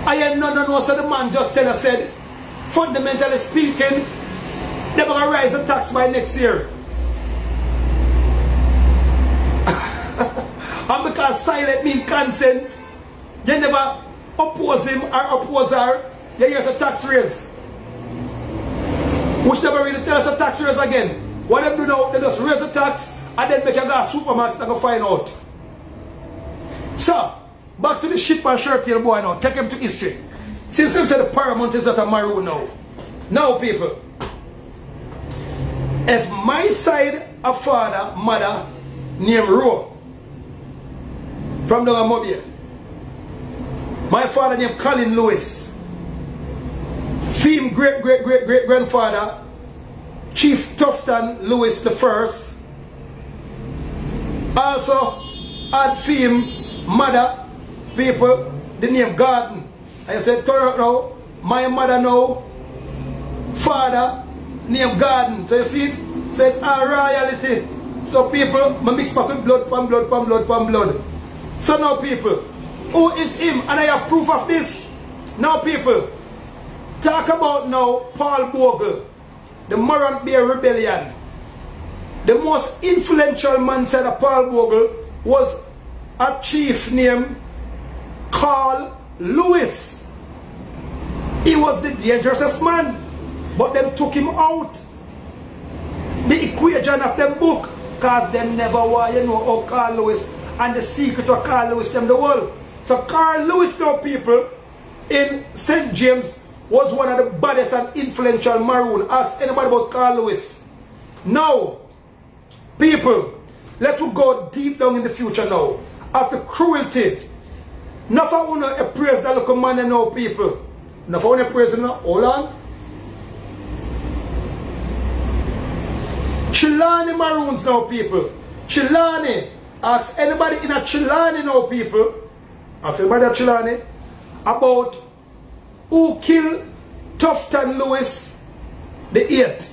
I no, so the man just tell us, said, fundamentally speaking, they're going to rise the tax by next year. And because silent means consent, you never oppose him or oppose her, you hear a tax raise. Which never really tell us a tax raise again. What them do now, they just raise the tax and then make you go to the supermarket and go find out. So, back to the ship and shirt tail boy now, take him to history. Since him said the Paramount is at a Maroon now. Now people, if my side of father, mother, named Ro, from down Mobile. My father named Colin Lewis. Theme great-great-great-great-grandfather, Chief Tufton Lewis the First. Also had theme mother, people, the name Garden. I said, turn now, my mother now, father, name Garden. So you see it? So it's a royalty. So people, I mix back with blood, pam blood, pam blood, pam blood. So now people, who is him? And I have proof of this. Now people, talk about now Paul Bogle, the Maroon Bear Rebellion. The most influential man said that Paul Bogle was a chief named Carl Lewis. He was the dangerous man, but them took him out. The equation of them book, because them never were, you know, how Carl Lewis and the secret of Carl Lewis them the world. So Carl Lewis now people in St. James was one of the baddest and influential Maroon. Ask anybody about Carl Lewis. Now, people, let us go deep down in the future now. After cruelty. Not for one to praise that little man and now people. Not for one to praise him now. Hold on. Chilani Maroons now people. Chilani. Ask anybody in a Chilani now people. Ask anybody at Chilani about who killed Tufton Lewis the 8th.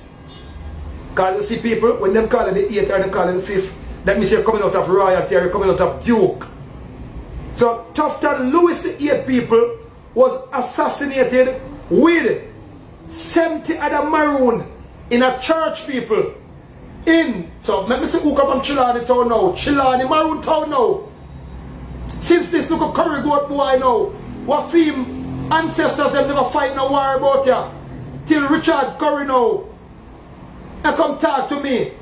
Because you see people, when them call it the 8th or they call it the 5th, that means you're coming out of royalty or you're coming out of Duke. So Tufton Lewis the 8th people was assassinated with 70 other Maroon in a church people. So let me see who come from Chilani town now. Chilani Maroon town now. Since this little curry goat boy now, what theme ancestors them never fight no war about ya. Till Richard Curry now. I come talk to me.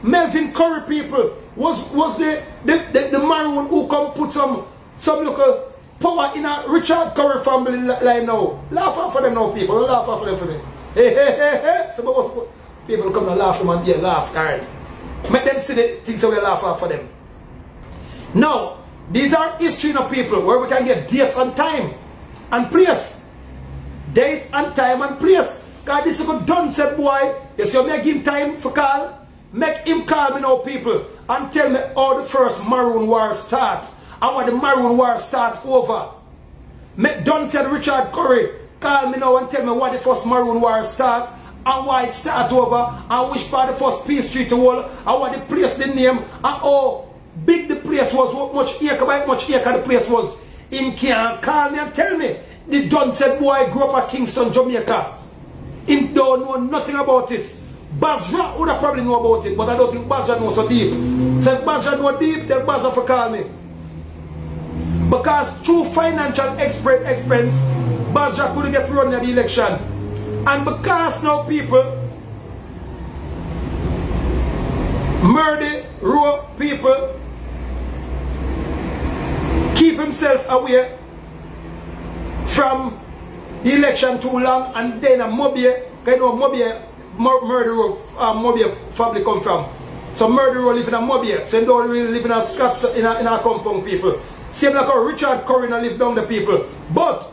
Melvin Curry people was the Maroon who come put some little power in a Richard Curry family line now. Laugh off for them now people. Don't laugh off for them for me. Hey. Some people come and laugh them and they laugh hard. Make them see the things that we laugh off for them. Now, these are history of people where we can get dates and time and place. Date and time and place. Because this is a done said boy. You see, make him time for call. Make him call me now people and tell me how the first Maroon War start. And what the Maroon War start over. Make done said Richard Curry call me now and tell me what the first Maroon War start. And why it start over. And which part the first peace treaty wall. And what the place the name. And how big the place was, what much acre by much acre the place was. Him can't call me and tell me. The done said boy grew up at Kingston, Jamaica. Him don't know nothing about it. Basra would have probably know about it, but I don't think Basra knows so deep. So if Basra know deep, tell Basra to call me. Because through financial expense, Basra couldn't get run in the election. And because now people murder raw people, keep himself away from the election too long, and then a Mobile, you know, Mobile Murder Road, Mobile family come from. So Murder Road live in a Mobile. So they don't really live in a scraps in a compound people. Same like how Richard Curry live down the people. But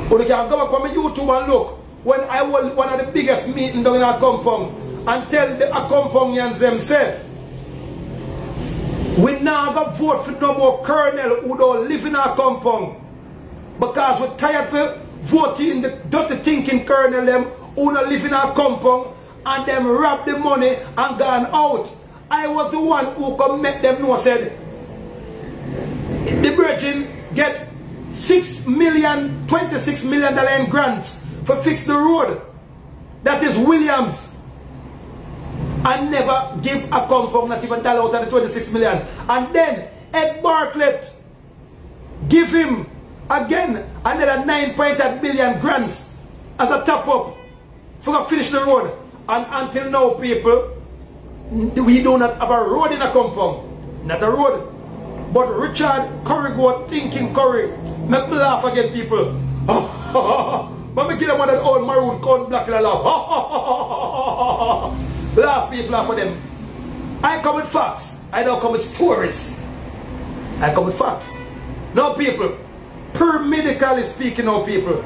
when you can go back on my YouTube and look, when I was one of the biggest meetings down in our compound and tell the compoundians them say, we now go vote for no more colonel who don't live in our compound. Because we're tired of voting the dirty thinking colonel them who don't live in our compound and them rob the money and gone out. I was the one who could make them know said the Virgin get $26 million in grants for fix the road. That is Williams. And never give a compound not even dollar out of the 26 million. And then Ed Bartlett give him again another 9.8 million grants as a top up for to finish the road. And until now, people, we do not have a road in a compound. Not a road. But Richard Curry go thinking Curry. Make me laugh again, people. But me give them one of the old maroon corn black and I laugh. Laugh, people, laugh for them. I come with facts. I don't come with stories. I come with facts. Now, people, medically speaking, now, people,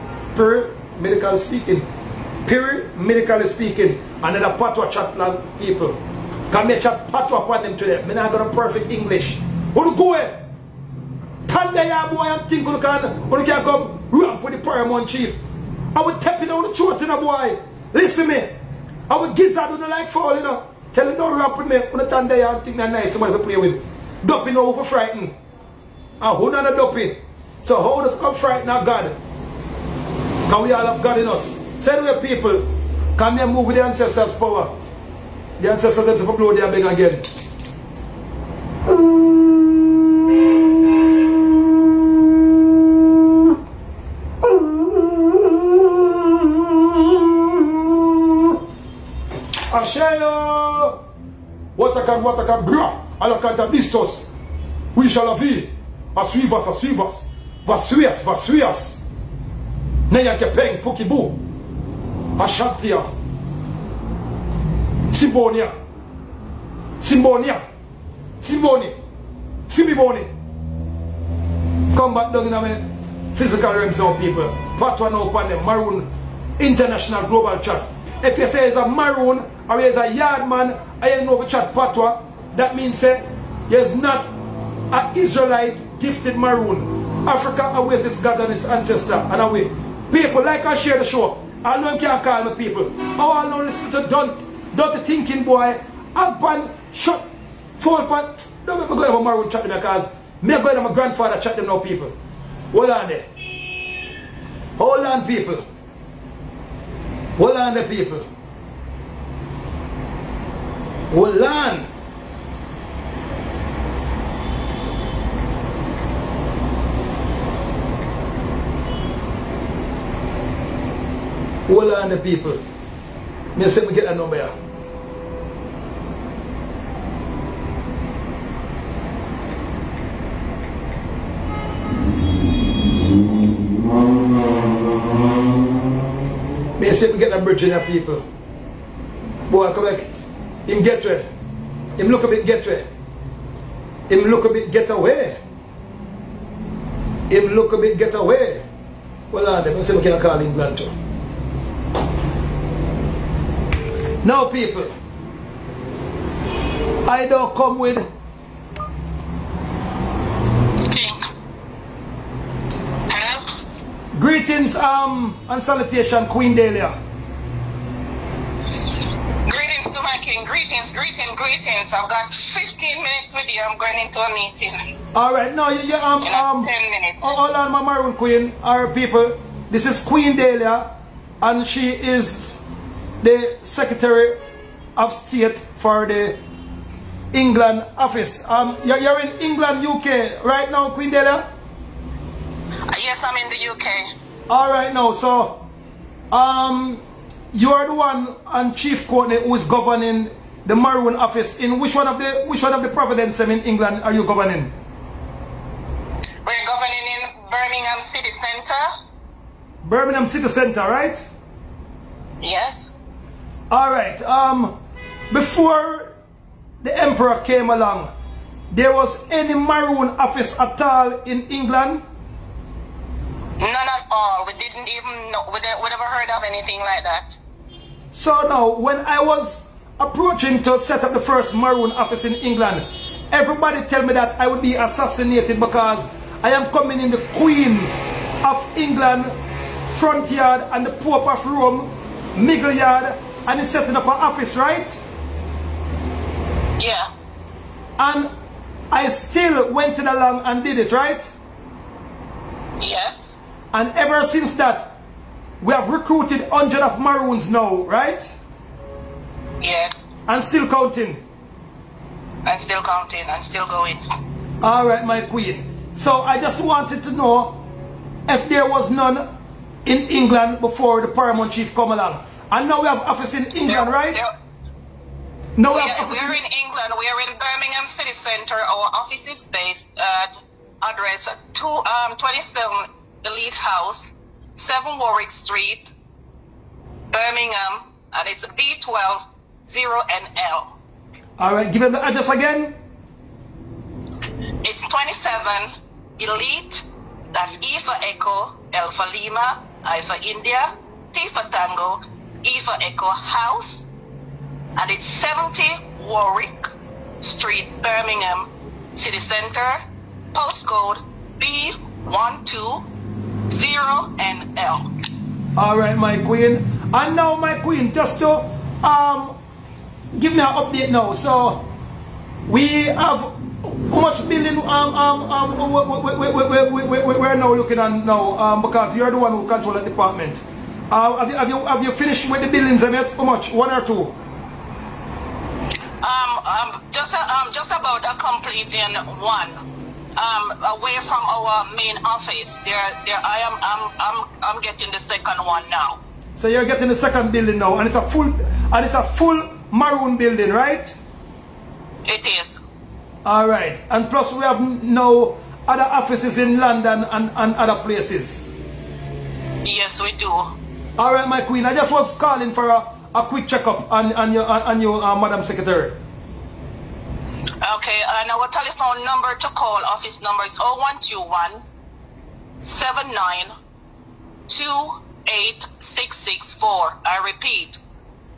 medically speaking, another patwa chat land, people. Can me chat patwa upon them today. Me not got a perfect English. Who go away? Tanda ya boy and think who can come ramp with the Paramount chief. I would tap it on the throat in a boy. Listen me. I would gizzard on the like fall, you know. Tell him don't ramp with me. When the Tanda ya and think they're nice somebody to play with. Doping over frightened. And who not a doping? So how the fuck frightened our God? Can we all have God in us? So anyway, people, come here move with the ancestors' power. The ancestors them to blow their big again. Ashayo! Watakan, bra! Alakanta bistos! We shall have ye! Asuivas! Vasuias! Neya kepeng, pukibu! Ashantia! Simboni! Come back down in our physical realms now, people. Patwa now upon them. Maroon International Global Chat. If you say it's a maroon or it's a yard man, I don't know if chat patwa, that means there's not an Israelite gifted maroon. Africa awaits its God and its ancestor and away. People like I share the show. I know you can't call me people. Oh, I know listen to don't thinking boy. Up and shut fall part. Don't make me go have a maroon chat because me go have my grandfather chat them now, people. Hold on there. Hold on, people. Hold on the people. Hold on. Hold on the people. Me say me get a number here. Me say we get a Virginia people. Boy, come back. Him get away. Him look a bit get away. Him look a bit get away. Him look a bit get away. Well, I say we can call England too. Now, people, I don't come with greetings and salutation, Queen Dahlia. Greetings to my king. Greetings. I've got 15 minutes with you. I'm going into a meeting. Alright, now you 10 minutes. All on my Maroon Queen, our people. This is Queen Dahlia, and she is the Secretary of State for the England office. You're in England, UK right now, Queen Dahlia? Yes, I'm in the UK. Alright now, so you are the one and Chief Courtney who is governing the Maroon office. In which one of the provinces in England are you governing? We're governing in Birmingham City Centre. Birmingham City Centre, right? Yes. Alright, before the Emperor came along, there was any Maroon office at all in England? None at all. We didn't even know. We never heard of anything like that. So now, when I was approaching to set up the first Maroon office in England, everybody tell me that I would be assassinated because I am coming in the Queen of England front yard and the Pope of Rome middle yard, and it's setting up an office, right? Yeah. And I still went along and did it, right? Yes. And ever since that, we have recruited hundreds of Maroons now, right? Yes. And still counting. And still counting and still going. Alright, my queen. So I just wanted to know if there was none in England before the Paramount Chief come along. And now we have office in England, right? No, we're in England. We are in Birmingham City Centre. Our office is based at address 27 Elite House, 7 Warwick Street, Birmingham, and it's B12 0NL. Alright, give them the address again. It's 27 Elite, that's E for Echo, L for Lima, I for India, T for Tango, E for Echo House, and it's 70 Warwick Street, Birmingham City Centre, postcode B120NL. Alright, my queen. And now, my queen, just to give me an update now. So we have how much building we're now looking at now, because you're the one who control the department. Have you finished with the buildings yet? How much? 1 or 2? Just about completing one. Away from our main office. I'm getting the second one now. So you're getting the second building now, and it's a full Maroon building, right? It is. All right, and plus we have now other offices in London and other places. Yes, we do. All right, my queen. I just was calling for a quick checkup on your Madam Secretary. Okay, and our telephone number to call, office number is 0121 79 28664. I repeat,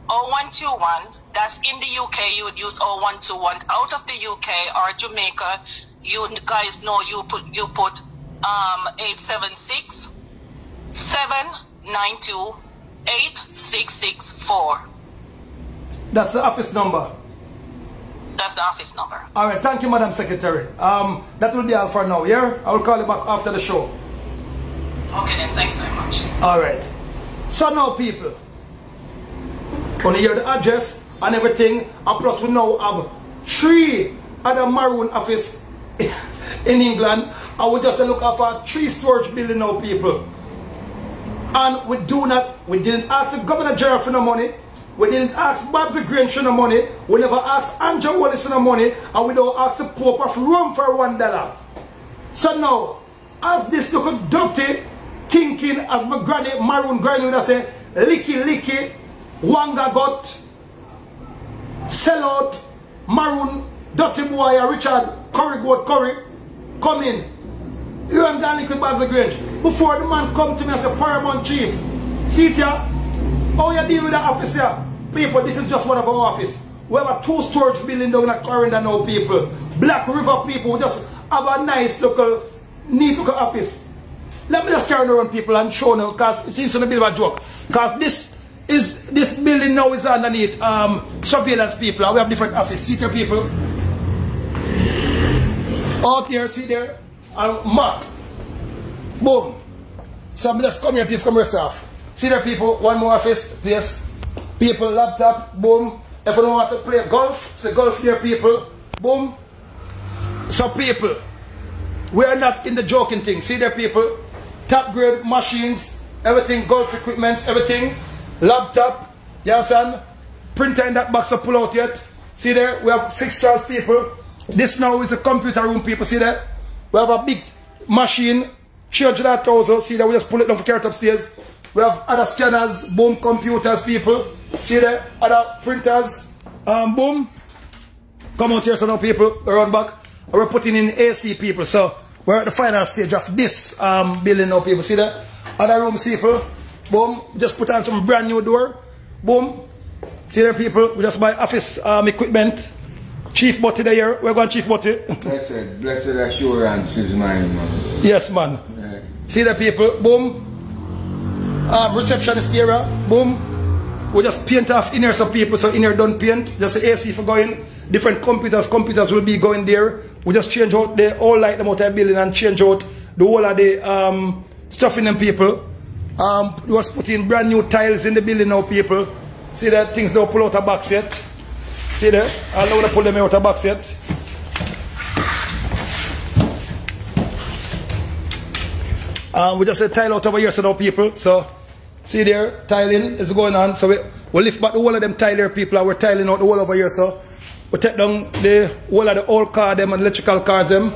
0121. That's in the UK, you would use 0121. Out of the UK or Jamaica, you guys know you put 876 792 8664. That's the office number. That's the office number. All right, thank you, Madam Secretary. That will be all for now, yeah? I will call you back after the show. Okay then, thanks very much. All right. So now, people, when you hear the address and everything, and plus we now have 3 other Maroon office in England, and we just look for 3 storage building now, people. And we didn't ask the Governor General for no money. We didn't ask Babs the Green for no money. We never asked Andrew Wallace for no money. And we don't ask the Pope of Rome for $1. So now, as this little dirty thinking, as my granny, Maroon granny would say, licky, wanga got, sell out, Maroon, dirty boy, Richard, Curry goat, Curry, come in. You and Danny could Babs the Grange. Before the man come to me as a Paramount Chief, see it here, how you deal with the office here? People, this is just one of our office. We have a 2 storage building down at Clarendon now, people. Black River people, we just have a nice local, neat local office. Let me just carry around people and show now, because it seems to be a bit of a joke. Because this building now is underneath surveillance people, and we have different office. See there, people. Out there, see there, and map. Boom. So I'm just come here, please come yourself. See there, people, one more office, yes. People, laptop, boom. If you don't want to play golf, say golf here, people. Boom. So people, we are not in the joking thing. See there, people. Top grade machines, everything, golf equipment, everything. Laptop, you understand? Printer in that box to pull out yet. See there, we have fixtures, people. This now is a computer room, people. See there? We have a big machine, 300,000. See there, we just pull it down for carry it upstairs. We have other scanners, boom, computers, people. See there, other printers, boom. Come out here, so now people, around back. And we're putting in AC, people. So we're at the final stage of this building now, people. See that? Other rooms, people. Boom. Just put on some brand new door. Boom. See there, people. We just buy office equipment. Chief Butty there. We're going Chief Butty. Blessed assurance is mine, man. Yes, man. Yeah. See the people. Boom. Receptionist area. Boom. We just paint off in here some people. So in here don't paint. Just the AC for going. Different computers. Computers will be going there. We just change out the whole light them out of the building and change out the whole of the stuff in them, people. We was putting brand new tiles in the building now, people. See that things don't pull out a box yet. See there? I don't want to pull them out of box yet. We just said tile out over here, so now people. So see there, tiling is going on. So we lift back the whole of them tile there, people, and we're tiling out the whole over here. So we take down the whole of the old car them and electrical cars them.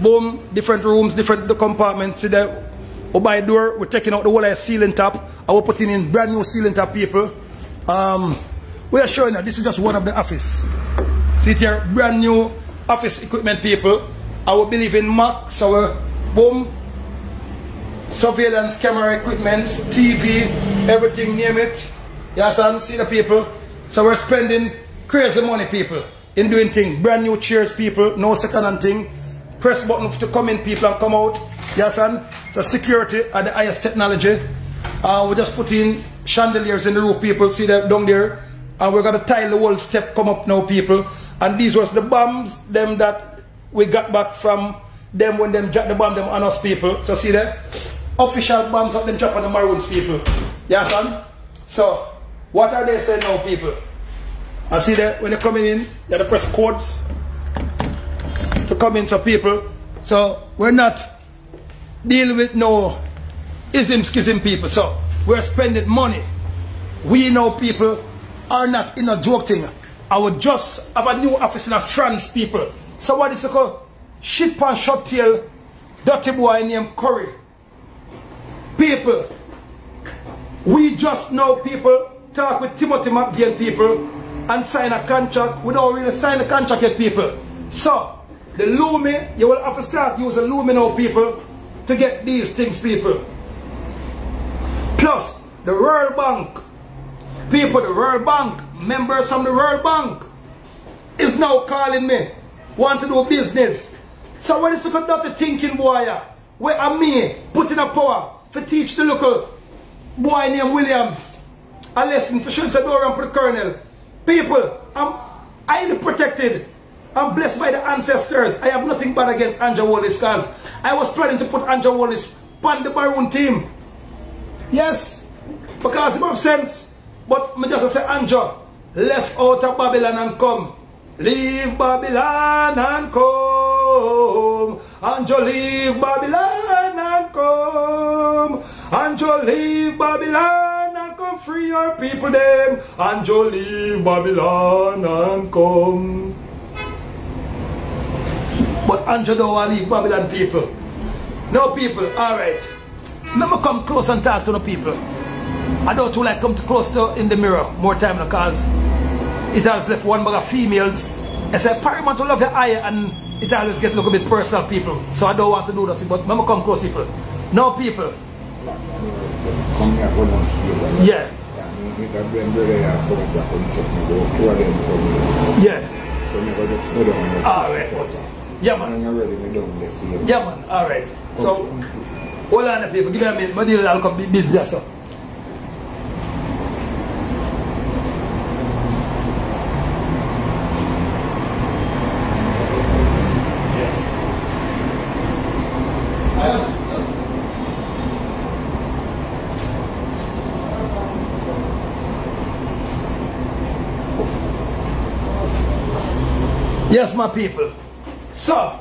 Boom, different rooms, different compartments. See there, we buy a door, we're taking out the whole of the ceiling top, and we're putting in brand new ceiling top, people. We are showing that this is just one of the office. See here, brand new office equipment, people. I will believe in Mac, so we're, boom, surveillance camera equipment, TV, everything, name it. Yes, and see the people. So we're spending crazy money, people, in doing things. Brand new chairs, people, no second hand thing. Press button to come in, people, and come out. Yes, and so security at the highest technology. We just put in chandeliers in the roof, people. See that down there. And we're gonna tile the whole step come up now, people. And these was the bombs, them that we got back from them when them dropped the bomb them on us, people. So see that? Official bombs of them drop on the Maroons, people. Yeah, son? So, what are they saying now, people? I see that when they're coming in, you have to press codes to come in, so people. So, we're not dealing with no ism schism, people. So, we're spending money. We know people are not in a joke thing. I would just have a new office in France, people. So what is it called? Shit pan short tail, dirty boy named Curry. People, we just know people talk with Timothy McVeigh people and sign a contract. We don't really sign the contract yet, people. So, the Lumi, you will have to start using Lumi now, people, to get these things, people. Plus, the World Bank. People, the World Bank, members from the World Bank is now calling me, want to do business. So when it's a dirty thinking boy, where am me putting a power to teach the local boy named Williams a lesson for shooting the door and for the colonel. People, I'm highly protected. I'm blessed by the ancestors. I have nothing bad against Andrew Wallace because I was planning to put Andrew Wallace on the Maroon team. Yes, because it makes sense. But me just say, Andrew, left out of Babylon and come. Leave Babylon and come. Andrew, leave Babylon and come. Andrew, leave Babylon and come. Free your people, them. Andrew, leave Babylon and come. But Andrew don't want to leave Babylon, people. No, people, alright. Let me come close and talk to the people. I don't too like come too close to in the mirror more time because it has left one bag of females. It's a paramount to love your eye and it always get a little bit personal, people. So I don't want to do that, but let me come close, people. No, people. Yeah. Yeah. Alright. Yeah, man. Yeah, man. Alright. So, hold on, people. Give me a minute. My deal, I'll come busy there, so. Yes, my people. So,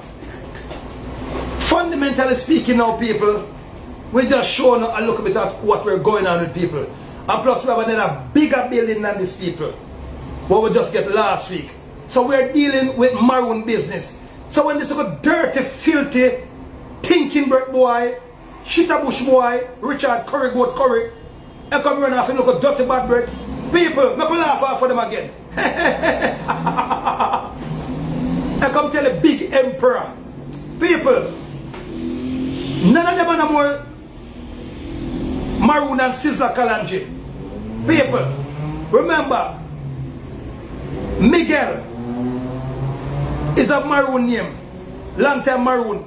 fundamentally speaking now, people, we're just showing a little bit of what we're going on with people. And plus we have another bigger building than these people, what we just get last week. So we're dealing with Maroon business. So when this little dirty, filthy, thinking boy Shitabush boy, Richard Curry, Goat Curry. I come run off and look at dirty bad breath. People, make me laugh off for them again. I come tell the big emperor. People, none of them are more Maroon and Sizzla Kalonji. People, remember, Miguel is a Maroon name. Long time Maroon.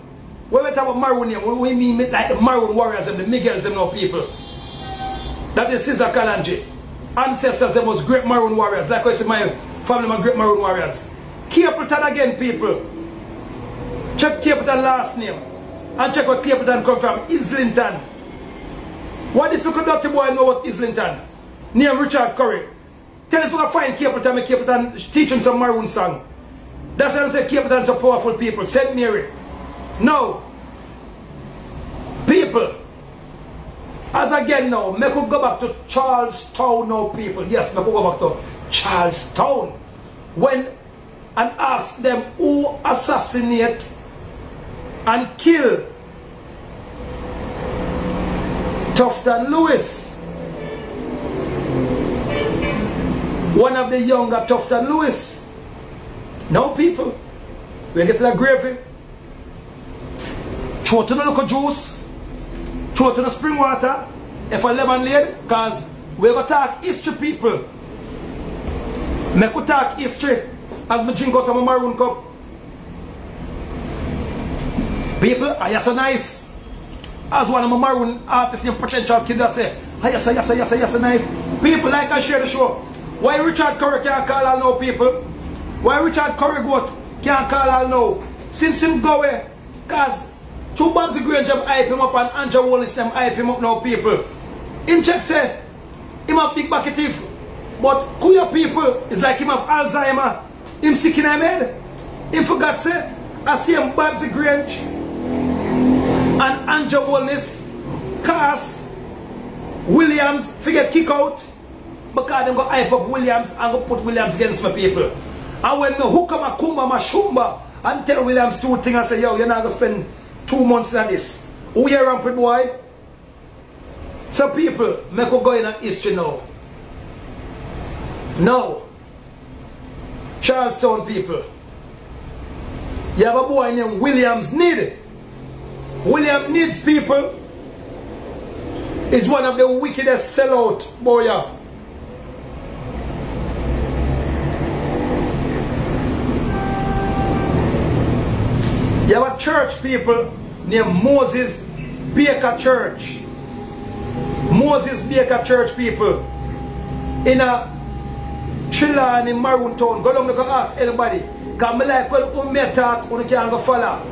When we talk about Maroon name, we mean like the Maroon warriors and the Miguels and no people. That is Sizzla Kalonji. Ancestors them was great Maroon warriors. Like I say, my family was great Maroon warriors. Capleton again, people. Check Capleton last name. And check where Capleton come from. Islington. What this little dirty boy know what Islington? Name Richard Curry. Tell him to go find Capleton, make Capleton teach him some Maroon song. That's why I say Capleton some powerful people. St. Mary. No. People. As again now, make we go back to Charlestown now, people. Yes, make we go back to Charlestown. When and ask them who assassinate and kill Tufton Lewis. One of the younger Tufton Lewis. Now people, we get the gravy. Throw it in a little juice. Throw it in the spring water. If a lemonade, because we're going to talk history, people. Make we talk history as me drink out of my maroon cup. People, are you so nice? As one of my maroon artists named Potential Kid that say, yes, nice. People like I share the show. Why Richard Curry can't call all no people? Why Richard Curry Goat can't call all no? Since him go away, because two Babs Grange have hype him up and Andrew Wallace them hype him up now, people. Him check say, him have big bucketive. But who your people is like him have Alzheimer. Him sick in him head. Him forgot say, I see him Babs Grange and Andrew Wallace, Cass, Williams, forget kick out. Because them go hype up Williams and go put Williams against my people. And when me hook up my kumba, my shumba, and tell Williams two things and say, yo, you're not going to spend 2 months on this. Who you rampant boy? Some people make go in on history now. No. Charlestown people. You have a boy named Williams Need. William Needs people is one of the wickedest sellout boy. You have a church people named Moses Baker Church. Moses Baker Church people in a Chillan in Maroon Town. Go down and ask anybody. Because I like when you talk, you can't go follow.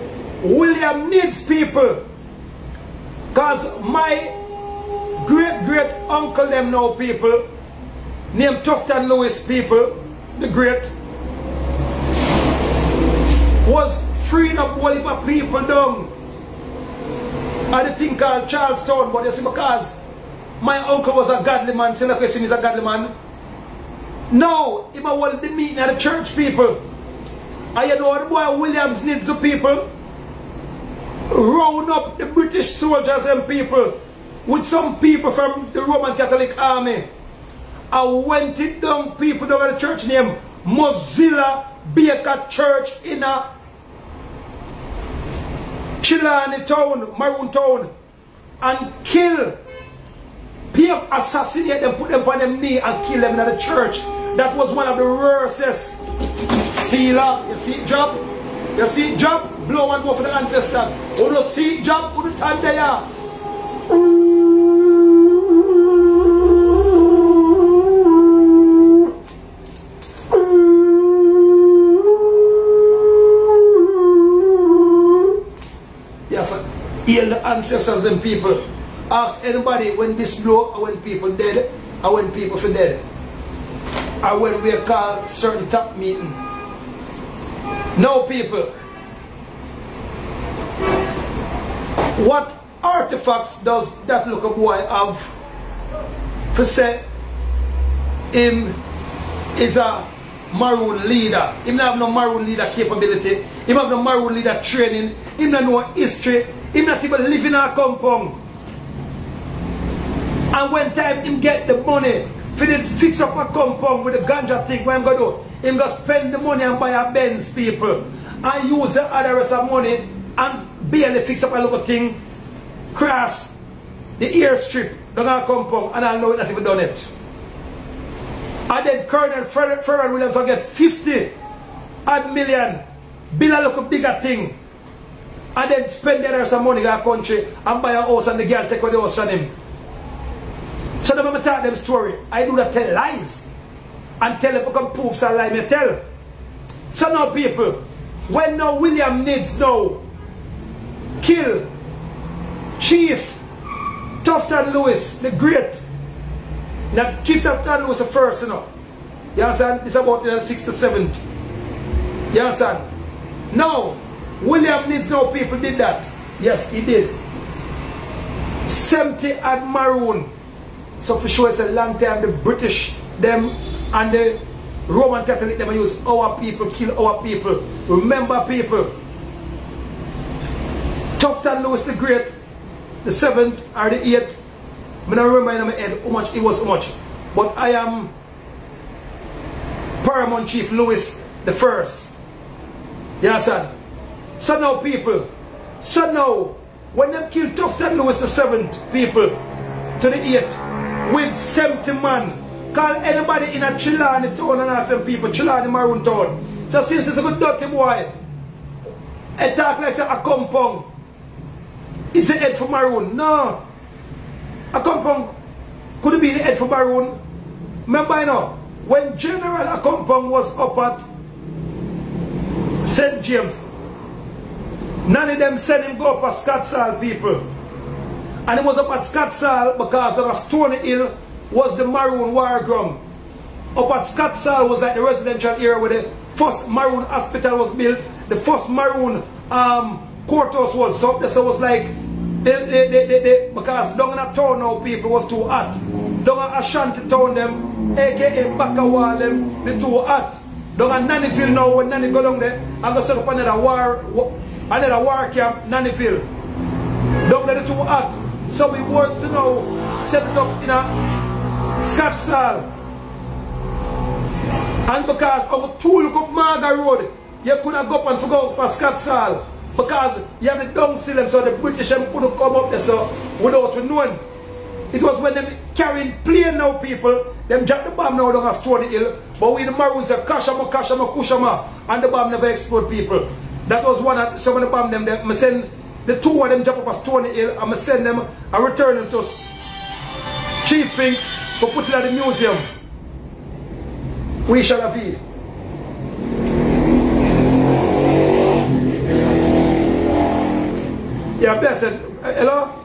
William Needs people. Because my great uncle them now people named Tufton Lewis people, the great, was freeing up all of people down at the thing called Charlestown. But you see, because my uncle was a godly man, so like I say he's a godly man. No, he was the meeting at the church people. And you know the boy Williams Needs the people round up the British soldiers and people with some people from the Roman Catholic army. I went it down people down at the church named Mozilla Baker Church in a Chilani town, Maroon town, and kill people, assassinate them, put them on them knee and kill them in the church. That was one of the worstest. Sealer, you see it drop? You see it drop? Blow one more for the ancestors. You don't see it drop? You don't stand there. Heal the ancestors and people. Ask anybody when this blow or when people dead or when people for dead. Or when we call certain top meeting. No people. What artifacts does that little boy have for say him is a Maroon leader? Him not have no Maroon leader capability. Him have no Maroon leader training. Him not know history. Him not even live in a compound. And when time him get the money, for the fix up a compound with the ganja thing, what I'm going to do? Him go spend the money and buy a Benz, people. And use the other rest of money and barely fix up a little thing, cross the airstrip, down a compound, and I know it not even done it. And then Colonel Ferrell Williams will get 50 odd million, build a little bigger thing, and then spend the rest of money in our country and buy a house and the girl take away the house from him. So the moment I tell them story, I do not tell lies. And tell if I can prove some lie me tell. So now people, when now William needs now kill Chief Tufton Lewis the Great. Now Chief Tufton Lewis the first, you know. You understand? It's about the 6th to 7th. You understand? Now William needs now people did that. Yes, he did. 70 at Maroon. So for sure it's a long time the British them and the Roman Catholic them use our people, kill our people. Remember people. Tufton Lewis the Great, the 7th or the 8th. I don't remember in my head how much it was how much. But I am Paramount Chief Lewis the 1st. You understand? So now people. So now when they kill Tufton Lewis the 7th people to the 8th with 70 men. Call anybody in a Chilani town and ask them people, Chilani Maroon town. So since it's a good dirty boy, it talk like a compound. It's the head for Maroon. No. A compound could be the head for Maroon. Remember you know, when General a compound was up at St. James, none of them said him go up at Scottsall people. And it was up at Scottsall because the Stony Hill was the Maroon war ground. Up at Scottsall was like the residential area where the first Maroon hospital was built. The first Maroon courthouse was. So this was like, because down in a town now people was too hot. Down in Ashanti town them, aka Bakawal them, they too hot. Down in Nannyville now, when Nanny go down there, I'm going to set up another war camp, Nannyville. Down there they too hot. So we work to now set it up in a Scottsall. And because our two look up Marga Road, you could have go up and forgot for Scottsall. Because you have the dung seal so the British couldn't come up there so without knowing. It was when them carrying plane now people, them drop the bomb now down a Stony Hill, but we the Maroons say Kashama, Kushama, and the bomb never explode people. That was one of some of the bomb them I send the two of them jump up a Stony Hill and I send them and return them to Chief Pink to put it at the museum. We shall have it. Yeah, blessed. Hello?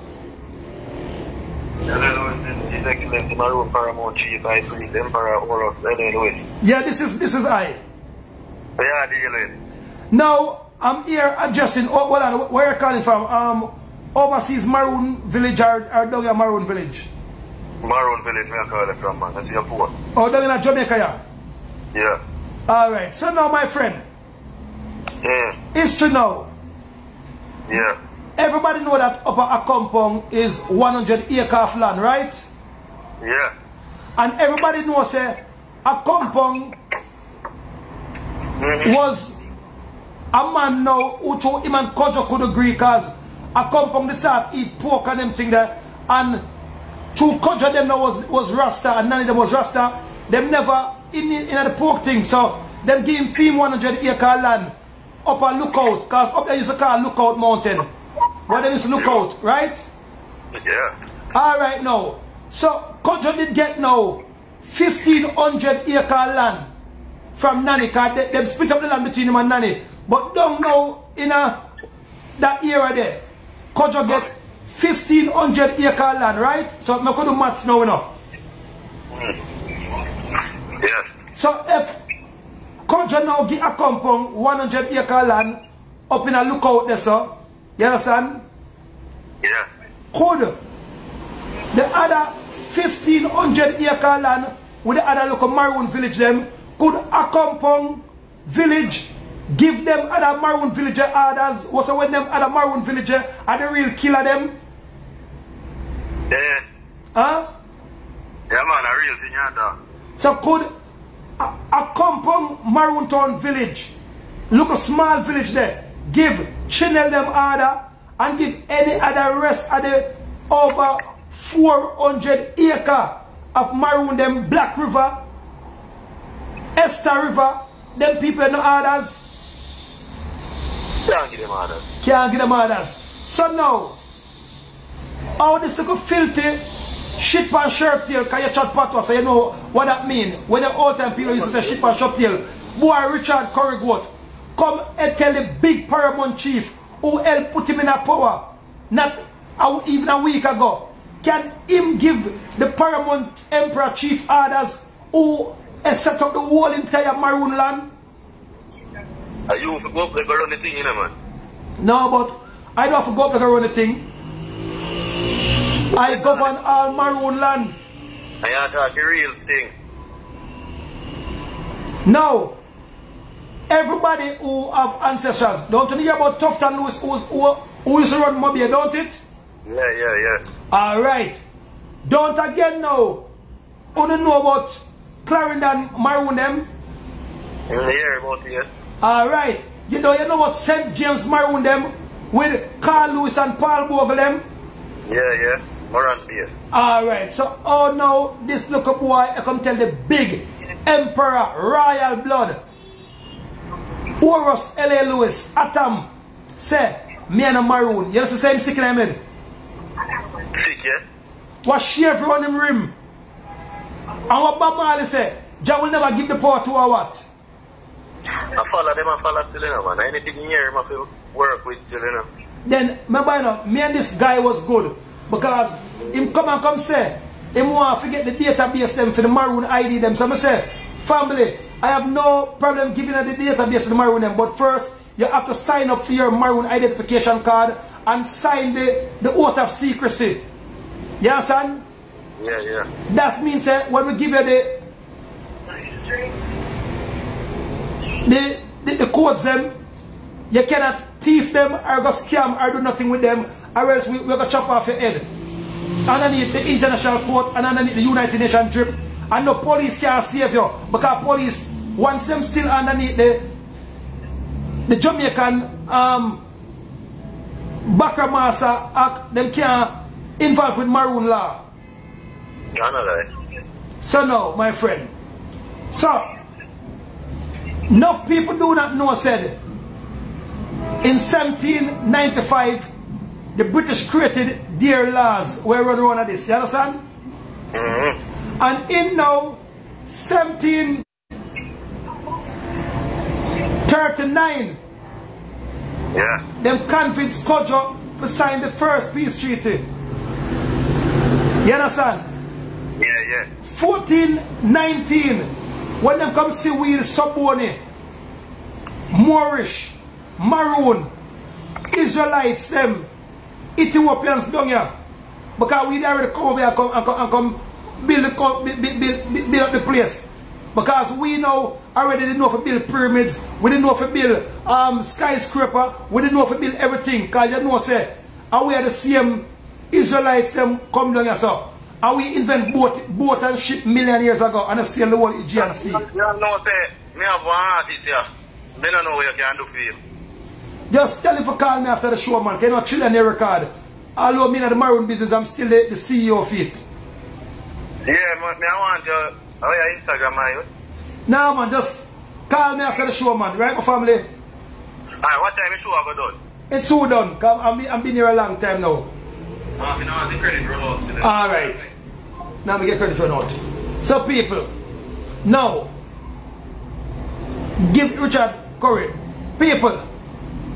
Hello, His Excellency Maroon Paramount Chief, I greet Emperor Orof Lewis. Yeah, this is I. Yeah, Lewis. Now, I'm here addressing, where are you calling from? Overseas Maroon Village or down here Maroon Village? Maroon Village, where I call it from, man. That's your port. Oh, down in Jamaica, yeah? Yeah. Alright, so now my friend. Yeah. History now. Yeah. Everybody know that upper a compound is 100 acres of land, right? Yeah. And everybody knows a compound was a man now who through him and Kojo could agree because a compound decide eat pork and them thing there. And through Kojo them now was Rasta and none of them was Rasta. Them never in the pork thing. So them give him 100 acre land up a lookout because up there used to call Lookout Mountain. Where they used to look out, right? Yeah. Alright now. So Kojo did get now 1,500 acre land from Nani because they split up the land between him and Nani. But down now in that era there, Kojo get 1,500 acre land, right? So I'm going to do maths now, you know. Yes. So if Kojo now get a compound 100 acre land up in a lookout there, so you understand? Yeah. Could the other 1,500 acre land with the other local Maroon village them could a compound village give them other Maroon villager orders. What's when them other Maroon villager are the real killer them? Yeah. Huh? Yeah, man, a real thing, yeah. So could a compound Maroon Town village, look a small village there, give channel them order and give any other rest of the over 400 acre of Maroon them Black River, Esther River, them people no orders? Can't give them orders. Can't give them orders. So now, how this little filthy shit pan shirt tail, can you chat patois, so you know what that mean? When the old time people used to say shit pan shirt tail, boy Richard Currygoat, come and tell the big Paramount chief who helped put him in a power, not even a week ago. Can him give the Paramount Emperor chief orders who set up the whole entire Maroon land? Are you for go up like around the thing, you know, man? No, but I don't have to go up like around the thing. I govern all Maroon land. I talk the real thing. Now, everybody who have ancestors, don't you hear about Tufton Lewis who used to run Mobile, don't it? Yeah. Alright. Don't again now. You don't know about Clarendon Maroon them? Yeah, about it. Alright. You know what St. James Maroon them with Carl Lewis and Paul Bogle them? Yeah. Moran Beer. Alright. So, oh no, this look up boy, I come tell the big Emperor Royal Blood. Horus L.A. Lewis, Atom, say, me and a Maroon. You know the same sick in my head? Sick, yeah? What share for on him rim? And what Bob Marley say, Jah will never give the power to a what? I follow them and follow still, you know, man. Anything in here, I have to work with still, you know. Then, remember, you know, me and this guy was good. Because him come say, him want to get the database them for the Maroon ID them. So I say, family, I have no problem giving her the database to the Maroon them. But first, you have to sign up for your Maroon identification card and sign the oath of secrecy. You understand? Yeah. That means when we give you the codes them, you cannot thief them or go scam or do nothing with them, or else we're going to chop off your head. Underneath the international court and underneath the United Nations drip, and no police can't save you, because police, once them still underneath the Jamaican Bacramasa Act, them can't involve with Maroon law. So now, my friend, so enough people do not know said in 1795 the British created their laws where run one of this, you understand? And in now 1739 them convinced Kojo to sign the first peace treaty. You understand? 1419 when them come see we Soboni, Moorish, Maroon, Israelites, them Ethiopians down here, because we already come over here and come build up the place. Because we know already didn't know if build pyramids, we didn't know if build skyscraper, we didn't know if build everything. Because you know say, and we are the same Israelites them come down here so. And we invent boat and ship million years ago and sail the whole Aegean Sea. You know say, me have one artist here. Me don't know what you can do for him. Just tell him to call me after the show, man. Can you chill on the record? Although me in the Maroon business, I'm still the CEO of it. Yeah, man, I want you. Oh, your Instagram, man. Nah, man, just call me after the show, man. Right, my family? Alright, what time is the show go done? It's so done. I've been here a long time now. Alright. Now we get credit run out. So people, now give Richard Curry. People,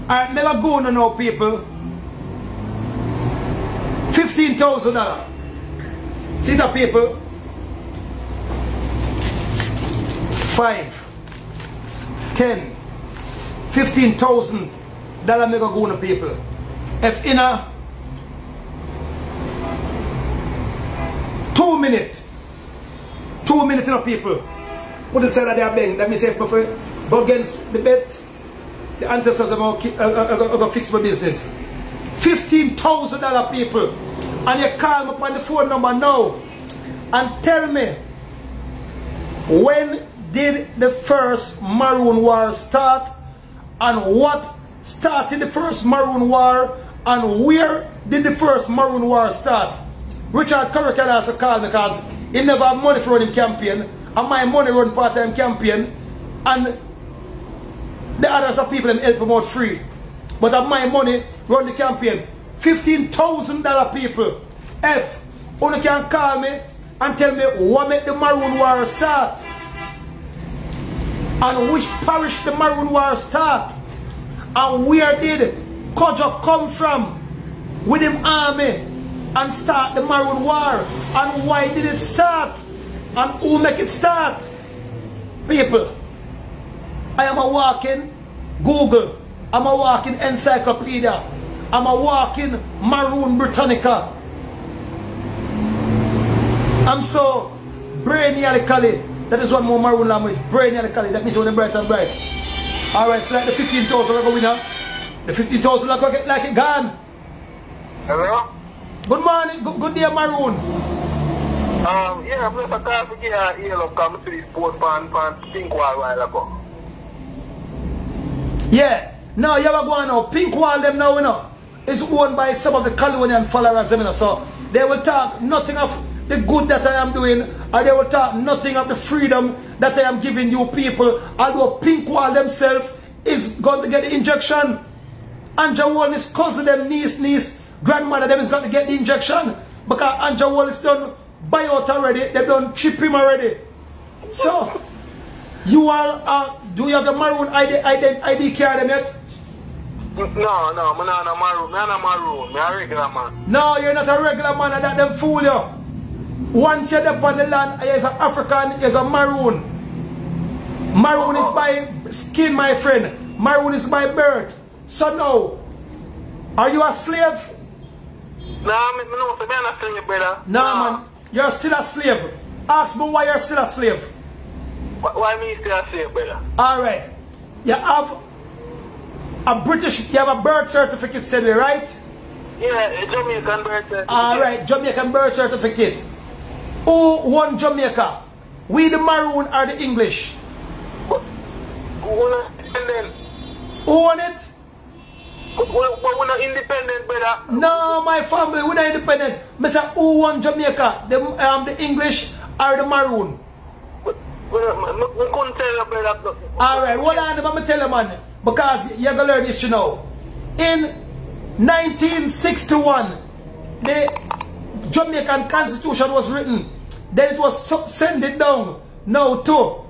alright, me go on now, people. $15,000. See that, people? 5, 10, $15,000 me go on, people. If in a 2 minutes, 2 minutes, you know, people. Put it side of their bank. Let me say, prefer go against the bet. the ancestors about fix my business. $15,000 people. And you call me up on the phone number now and tell me, when did the first Maroon War start, and what started the first Maroon War, and where did the first Maroon War start? Richard Curry can also call me because he never have money for running campaign, and my money run part-time campaign, and the others are people that help him out free. But of my money run the campaign. $15,000 people. If you can call me and tell me what made the Maroon War start, and which parish the Maroon War start, and where did Kojo come from with him army and start the Maroon War, and why did it start, and who make it start? People, I am a walking Google, I'm a walking encyclopedia, I'm a walking Maroon Britannica. I'm so brainiacally. That is one more Maroon language. Brainiacally. That means when the bright and bright. Alright, so like the 15,000 are going up. The 15,000 are going to get like it gone. Hello? Good morning. Good day, Maroon. Yeah, I'm just a call to get a yellow come to this sport pan pink wall while ago. Yeah. Now you have a go on now. Pink wall them now, you know, is owned by some of the Caledonian followers, you know, so they will talk nothing of the good that I am doing, or they will talk nothing of the freedom that I am giving you people, although Pink Wall themselves is going to get the injection. Anja Wall's cousin, them niece, grandmother, them is going to get the injection, because Anja Wall is done buy out already, they done chip him already. So, you all, do you have the Maroon ID card them yet? No, I'm not a Maroon, I'm a regular man. No, you're not a regular man, and that them fool you. Once you're up on the land, as an African, as a Maroon. Maroon is by skin, my friend. Maroon is by birth. So now, are you a slave? No, I'm not a slave, brother. No, man, you're still a slave. Ask me why you're still a slave. Why me still a slave, brother? Alright. You have a British, you have a birth certificate, said it, right? Yeah, Jamaican birth certificate. Alright, Jamaican birth certificate. Who won Jamaica? We the Maroon or the English? Who won independent? Who won it? We're not independent, brother. No, my family, we're not independent. I say, who won Jamaica? The English or the Maroon? We couldn't tell you, brother. Alright, hold on, let me tell you, man. Because you're going to learn this, you know. In 1961, the Jamaican Constitution was written. Then it was sent it down. Now to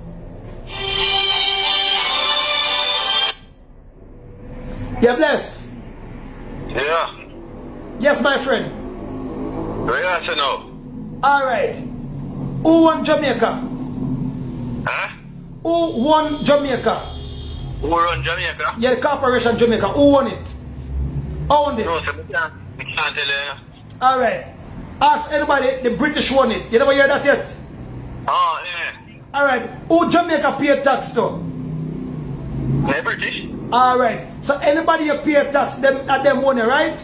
you're blessed. Yeah. Yes, my friend. Yes, you know. Alright. Who won Jamaica? Huh? Who won Jamaica? Who won Jamaica? Yeah, the Corporation Jamaica. Who won it? Who owned it? No, sir, we can't tell you. Alright. Ask anybody, the British won it. You never hear that yet? Oh, yeah. Alright. Who Jamaica paid tax to? The British? Alright. So anybody you pay tax, them money, right?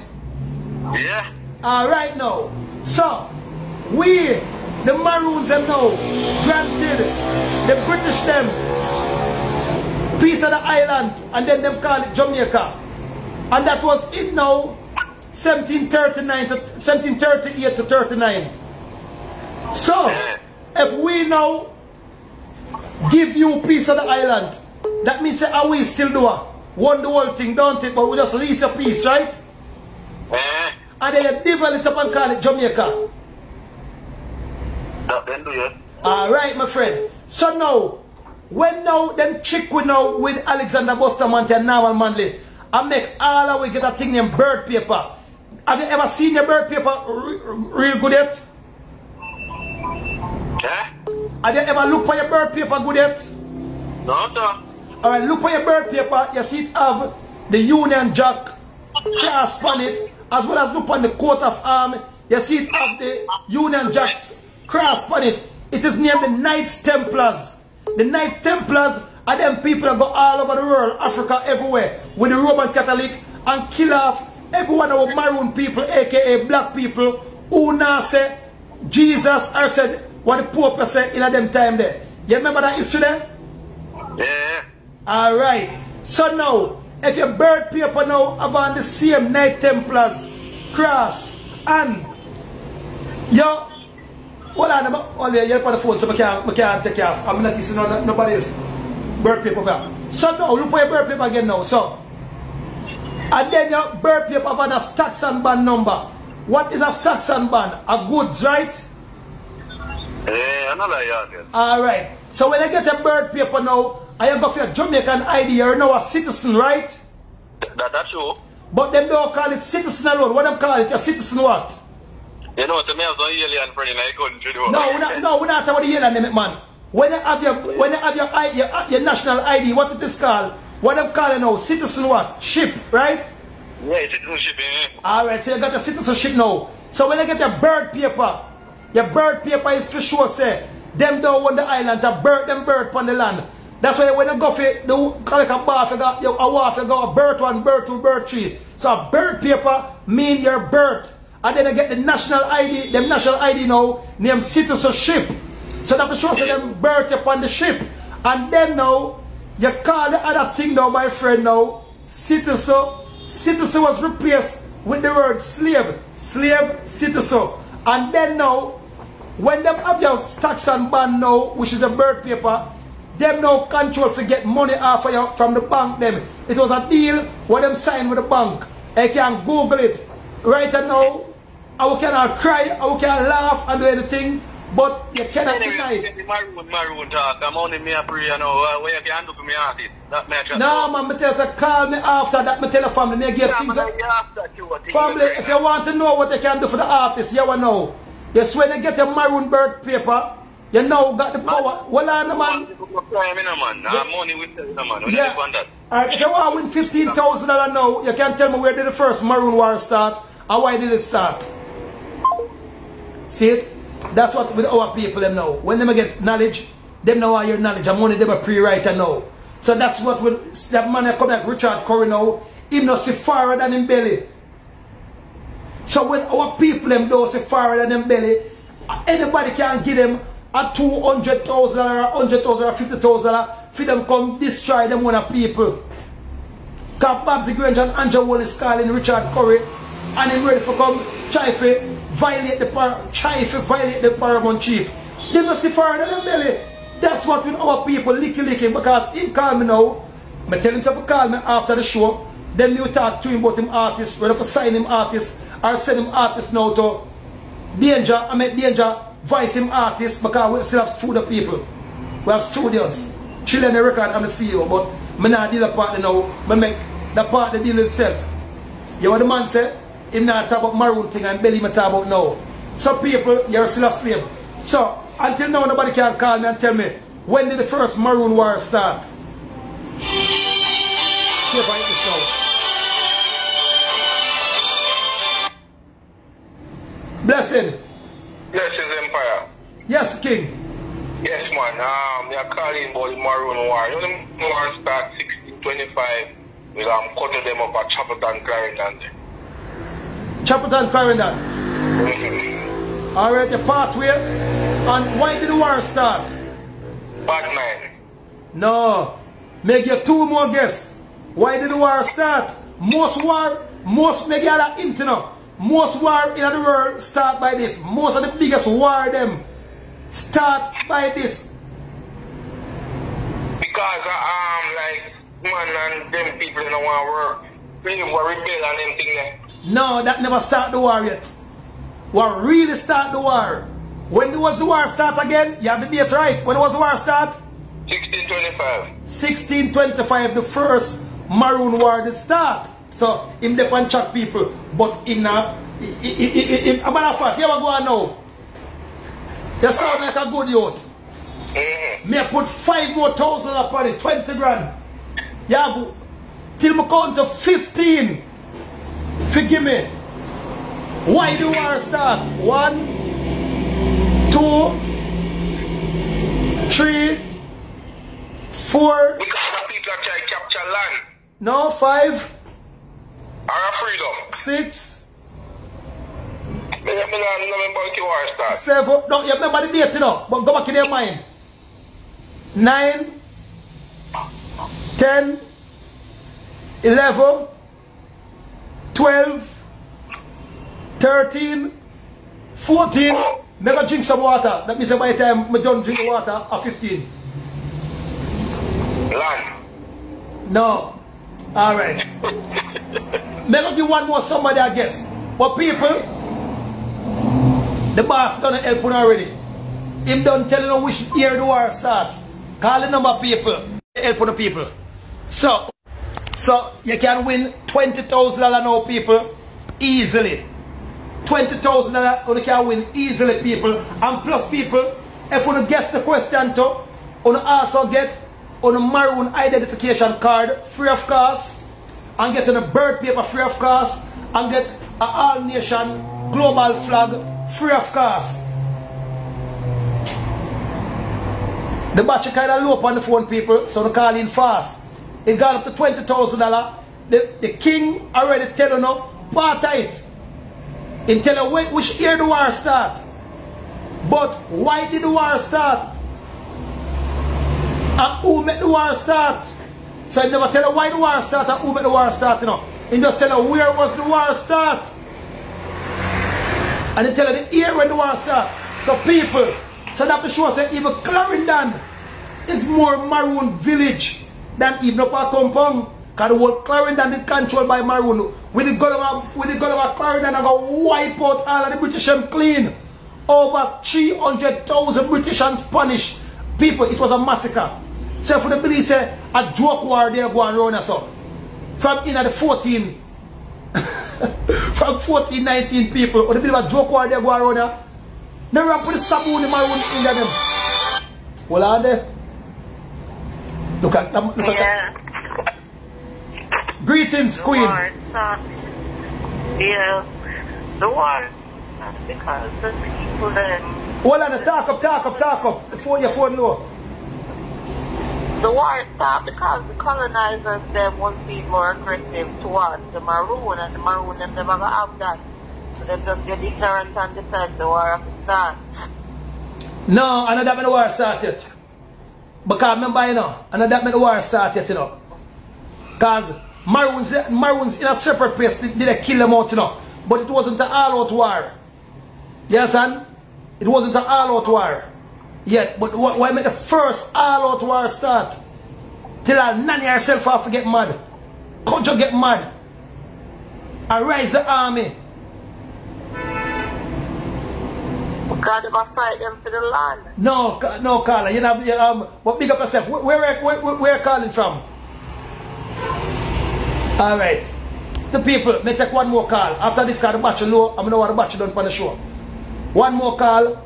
Yeah. Alright now. So, we, the Maroons them now, granted the British them piece of the island, and then them call it Jamaica. And that was it now, 1738 to 39. So, if we now give you piece of the island, that means that we still do won the whole thing, don't it? But we just lease a piece, right? And then you develop it up and call it Jamaica. That then do you? Alright, my friend. So now, when now them chick we now with Alexander Bustamante and Norman Manley, I make all of we get a thing named bird paper. Have you ever seen your bird paper real good yet? Yeah? Have you ever looked for your bird paper good yet? No, sir. Alright, look for your bird paper. You see it have the Union Jack clasp on it, as well as look on the coat of arms. You see it have the Union Jack's clasp on it. It is named the Knights Templars. The Knights Templars And them people that go all over the world, Africa, everywhere, with the Roman Catholic and kill off every one of our maroon people, aka black people, who now say Jesus or said what the Pope said in them time there. You remember that history there? Yeah. Alright. So now, if your birth paper now have on the same Knight Templars cross and you hold on, you're on the phone so I can't take you off. I'm not listening to nobody else. Birth paper back. So now, look for your birth paper again now. So, and then your birth paper have a stacks and band number. What is a stacks and band? A goods, right? Yeah, another yard. Alright. So when you get a birth paper now, I have got your Jamaican ID, you're now a citizen, right? That's true. But them don't call it citizen alone. What them call it? A citizen what? You know, to me, I was an alien friend in my country. No, we're not talking about the alien, man. When you have your national ID, what it is called? What them calling now? Citizen what? Ship, right? Yeah, citizenship, yeah. Alright, so you got the citizenship now. So when you get your birth paper is to show, say, them don't want the island to birth them birth on the land. That's why when you go for it, the call it a bath, you got a waff, you got a birth 1, birth 2, birth 3. So a birth paper mean your birth. And then you get the national ID, them national ID now, named citizenship. So that shows them birth upon the ship. And then now, you call the other thing now, my friend now, citizen. Citizen was replaced with the word slave. Slave, citizen. And then now, when them have your stacks and band now, which is a birth paper, them now control to get money off of you from the bank them. It was a deal where them signed with the bank. I can Google it. Right now, I cannot cry, I can laugh and do anything, but you cannot deny it. Maroon talk, I'm only me a prayer now, where you can do for me artist. That may no man, I tell you, call me after that, I tell the family, me give things up. Family, if you want to know what they can do for the artist, you will know. Yes, when you get a maroon birth paper, you now got the power. Well, man. Yeah. Alright, if you want to win $15,000 now, you can tell me where did the first maroon war start and why did it start. See it? That's what with our people them know. When they get knowledge, them know all your knowledge and money they were pre-writer now. So that's what with that man that come like Richard Curry now, him not see farther than him belly. So when our people them don't see farther than them belly, anybody can give them a $200,000 or $100,000 or $50,000 for them come destroy them one of people. Because Babsy Grange and Andrew Wall is calling Richard Curry and him ready for come try to violate the Paramount chief. They must see further than belly. That's what with our people licky because him call me now. I tell him to call me after the show. Then we talk to him about him artist, whether to sign him artist or send him artist now to Danger. I mean Danger voice him artist because we still have studio people. We have studios. Chilling the record, I'm the CEO, but I not deal a partner now. I make the partner deal itself. You know what the man said? Him not talk about maroon thing and belly me talk about now. So people, you're still a slave. So until now nobody can call me and tell me when did the first maroon war start? See if I get this now. Blessed. Blessed Empire. Yes, King. Yes, man. We are calling about the Maroon War. You know, the war start 1625. We cut them up at Chapelton, Clarendon. Chapelton, Clarendon. Alright, the pathway. And why did the war start? Part 9. No. Make you 2 more guess. Why did the war start? Most make you a internet. Most war in the world start by this. Most of the biggest war them start by this. Because like man and them people don't want to work. They were rebel and them thing there. No, that never start the war yet. What really start the war? When was the war start again? You have the date right. When was the war start? 1625. 1625, the first Maroon War did start. So, him dey pan chat people, but him not. A matter of fact, here we go on now. You sound like a good youth. Me put 5 more thousand upon it, 20 grand. You have till me count to 15. Forgive me. Why the war start? 1, 2, 3, 4. Because the people are trying to capture land. No, 5. Our freedom. 6. I remember the war start. 7. No, you remember the date, you know, but go back in your mind. 9. 10. 11. 12. 13. 14. Oh. Make a drink some water. That means by the time I don't drink the water at 15. Land. No. Alright. Make a give one more somebody, I guess. But people, the boss done help you already. Him done telling you which year the war start. Call the number of people. Help the people. So you can win $20,000 now, people. Easily. $20,000 you can win easily, people. And plus, people, if you guess the question too, you also get on a maroon identification card free of cost, and get on a bird paper free of cost, and get an all nation global flag free of cost. The battery kind of low on the phone, people, so they call in fast. It got up to $20,000. The king already tell you no, part of it. He tell you which year the war start. But why did the war start? And who made the war start? So he never tell you why the war start and who made the war start, you know. He just tell you where was the war start. And he tell you the year when the war start. So people, so that show say even Clarendon is more maroon village than even up a compound. Because the whole Clarendon is controlled by maroon. With the gun of Clarendon, I go wipe out all of the British and clean. Over 300,000 British and Spanish people. It was a massacre. So for the police say a joke war there going around us up. From in the 14 from 14, 19 people, or the bit of a joke war there going around here. Never put the sabu in the maroon in them. Well, are they? Look at them. Look at them. Greetings, Queen. Yeah, the war. Because the people then. Hold on, talk up. Before your phone low. The war stopped because the colonizers them was being more aggressive towards the maroon, and the maroon them never have that. So they just get ignorant and decide the war to start. No, and that made the war start yet. Because remember, you know, and that made the war start yet, you know. Because Maroons in a separate place, did they kill them out, you know. But it wasn't an all-out war. You understand? It wasn't an all-out war yet. But why make the first all-out war start? Till Nanny herself have to get mad. Kojo get mad. And rise the army. God, they must fight them for the land. No, Carla. You know, but big up yourself. Where are you calling from? Alright. The people, may take one more call. After this call, the battery low, I'm going to know what the battery done for the show. One more call.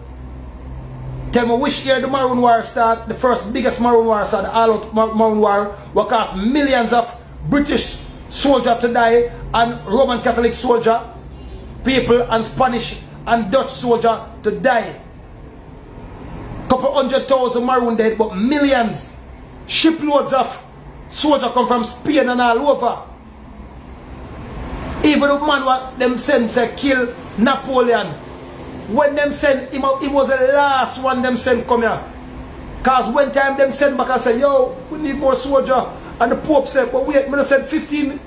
Tell me which year the Maroon War start, the first biggest Maroon War start, the all-out Maroon War, what cost millions of British soldiers to die, and Roman Catholic soldier, people, and Spanish and Dutch soldier to die. Couple 100,000 Maroon dead, but millions. Shiploads of soldiers come from Spain and all over. Even the man what them send say kill Napoleon. When them send him out, he was the last one them send come here. Cause one time them send back and say, yo, we need more soldier. And the Pope said, but wait, I said 15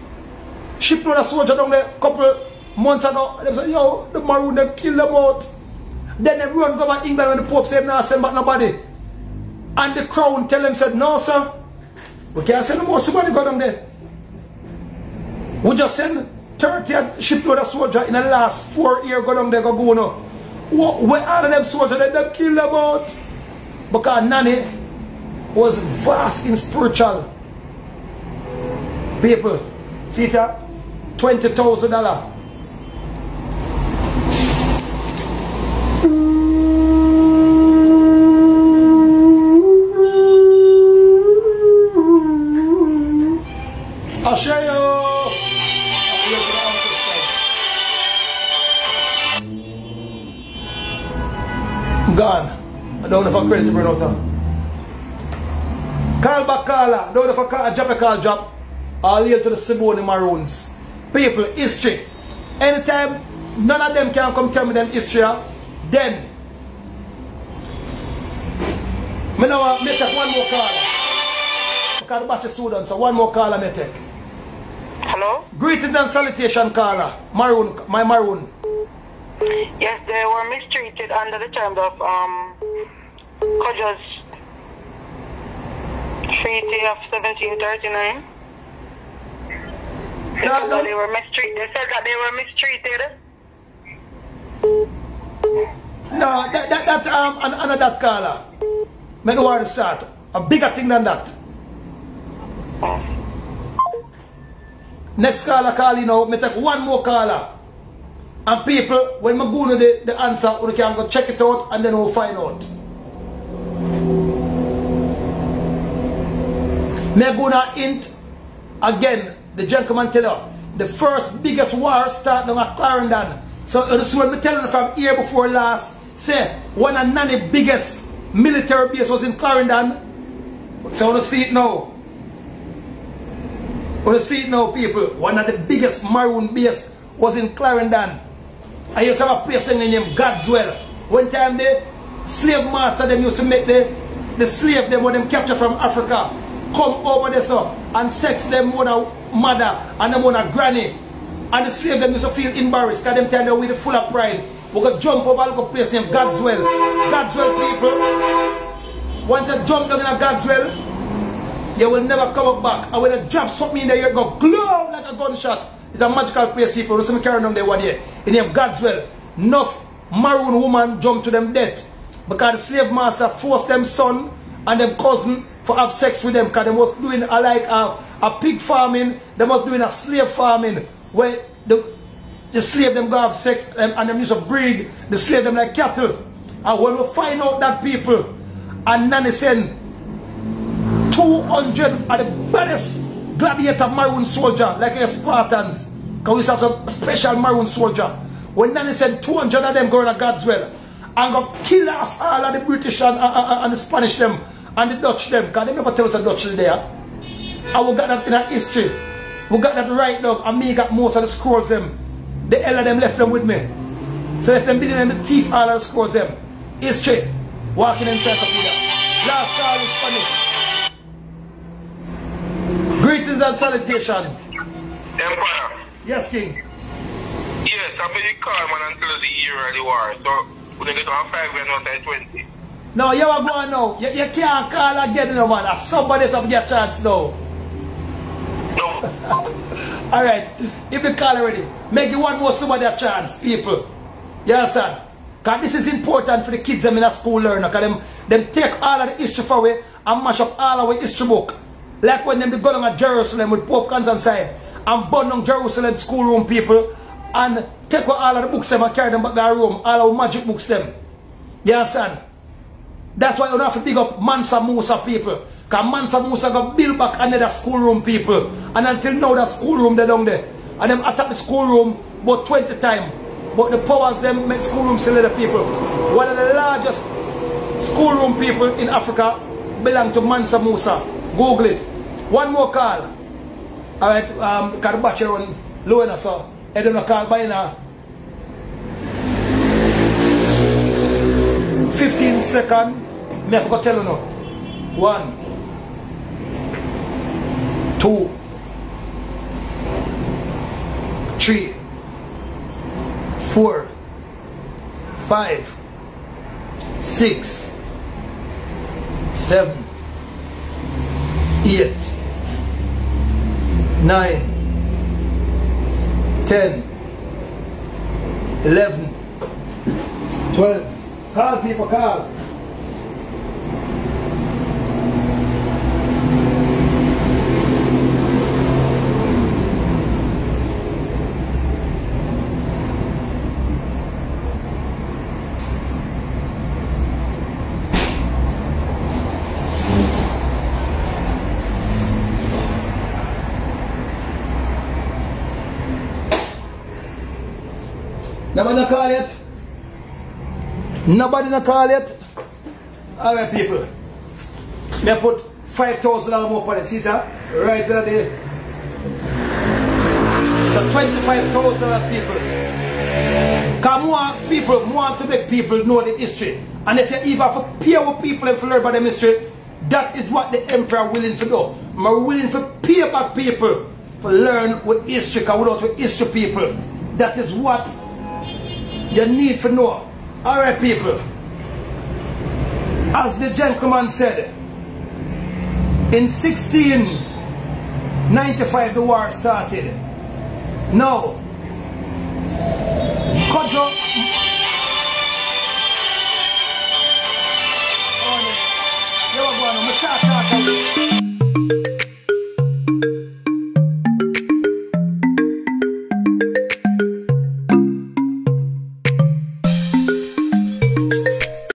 shipload of soldier down there a couple months ago. They said, yo, the Maroon them kill them out. Then they run go back to England when the Pope said, no, send back nobody. And the crown tell them said, no sir, we can't send no more somebody go down there. We just send 30 shipload of soldier in the last 4 years go down there go now. Where all of them soldiers let them kill them out? Because Nanny was vast in spiritual. People, see that? $20,000. I'll show you. Gone. I don't know if I'm credit to burn out. Call back caller. Don't know if I drop a call drop. I'll yield to the Simone Maroons. People, history. Anytime none of them can come tell me them history, then me now me take one more caller. Because the battery so done, so one more caller me take. Hello? Greetings and salutation caller. Maroon, my Maroon. Yes, they were mistreated under the terms of Kojo's Treaty of 1739. They said that they were mistreated. They said that they were mistreated. No, that caller. Make the word start. A bigger thing than that. Next caller call, you know, me take one more caller. And people, when I go to the answer, we can go check it out and then we'll find out. Me go to hint again, the gentleman tell you, the first biggest war started at Clarendon. So this is what I'm telling you from here before last. Say, one of the biggest military base was in Clarendon. So I want to see it now. I want to see it now, people. One of the biggest Maroon base was in Clarendon. I used to have a place named Godswell. One time the slave master them used to make the slave them when them capture from Africa come over there so and sex them with a mother and them with a granny. And the slave them used to feel embarrassed because them time they were full of pride. We could jump over a place named Godswell. Godswell people. Once you jump down in a Godswell, you will never come back. And when you drop something in there, you go glow like a gunshot. It's a magical place, people. You see me carrying on there one day. In name Godswell. Enough Maroon woman jumped to them death. Because the slave master forced them son and them cousin for have sex with them. Because they was doing like a pig farming. They was doing a slave farming. Where the slave them go have sex and them used to breed the slave them like cattle. And when we find out that people and Nanny send 200 of the baddest gladiator Maroon soldier like a Spartans. Because we used to have some special Maroon soldier. When Nanny sent 200 of them going to Godswell and go kill off all of the British and the Spanish them and the Dutch them. Because they never tell us the Dutch is there. And we got that in our history. We got that right now. And me got most of the scrolls them. The hell of them left them with me. So if them building them the teeth all of the scrolls them. History. Walking encyclopedia. Last call is Spanish. Greetings and salutation. Empire. Yes, King. Yes, I been call man until the year of the war. So we get on 5 and not 20. No, you are going now. You can't call again, no man. Somebody else have get a chance now. No. Alright. If you call already, make you one more somebody a chance, people. You understand? Because this is important for the kids them in a school learner. Because them take all of the history for away and mash up all of the history book. Like when them go down to Jerusalem with Pope Constantine and burn down Jerusalem schoolroom people and take all of the books them and carry them back to Rome, all of the magic books them. You understand? That's why you don't have to big up Mansa Musa people. Because Mansa Musa got build back another schoolroom people. And until now that schoolroom they down there. And them attack the schoolroom about 20 times. But the powers them make schoolroom still the people. One of the largest schoolroom people in Africa belong to Mansa Musa. Google it. One more call. Alright, because the battery run low enough, so I don't know call by now. 15 seconds. Me have to tell you now. 1, 2, 3, 4, 5, 6, 7, 8, 9, 10, 11, 12. Call people, call. Nobody not call yet? Nobody not call yet? Alright people. Me put $5,000 more for the theater, right there. So $25,000 people. Because more people want to make people know the history. And if you even have to pay with people and learn about the history, that is what the emperor willing to do. We're willing to pay back people to learn with history, because without with history people, that is what you need to know. Alright people, as the gentleman said, in 1695 the war started. Now, Kojo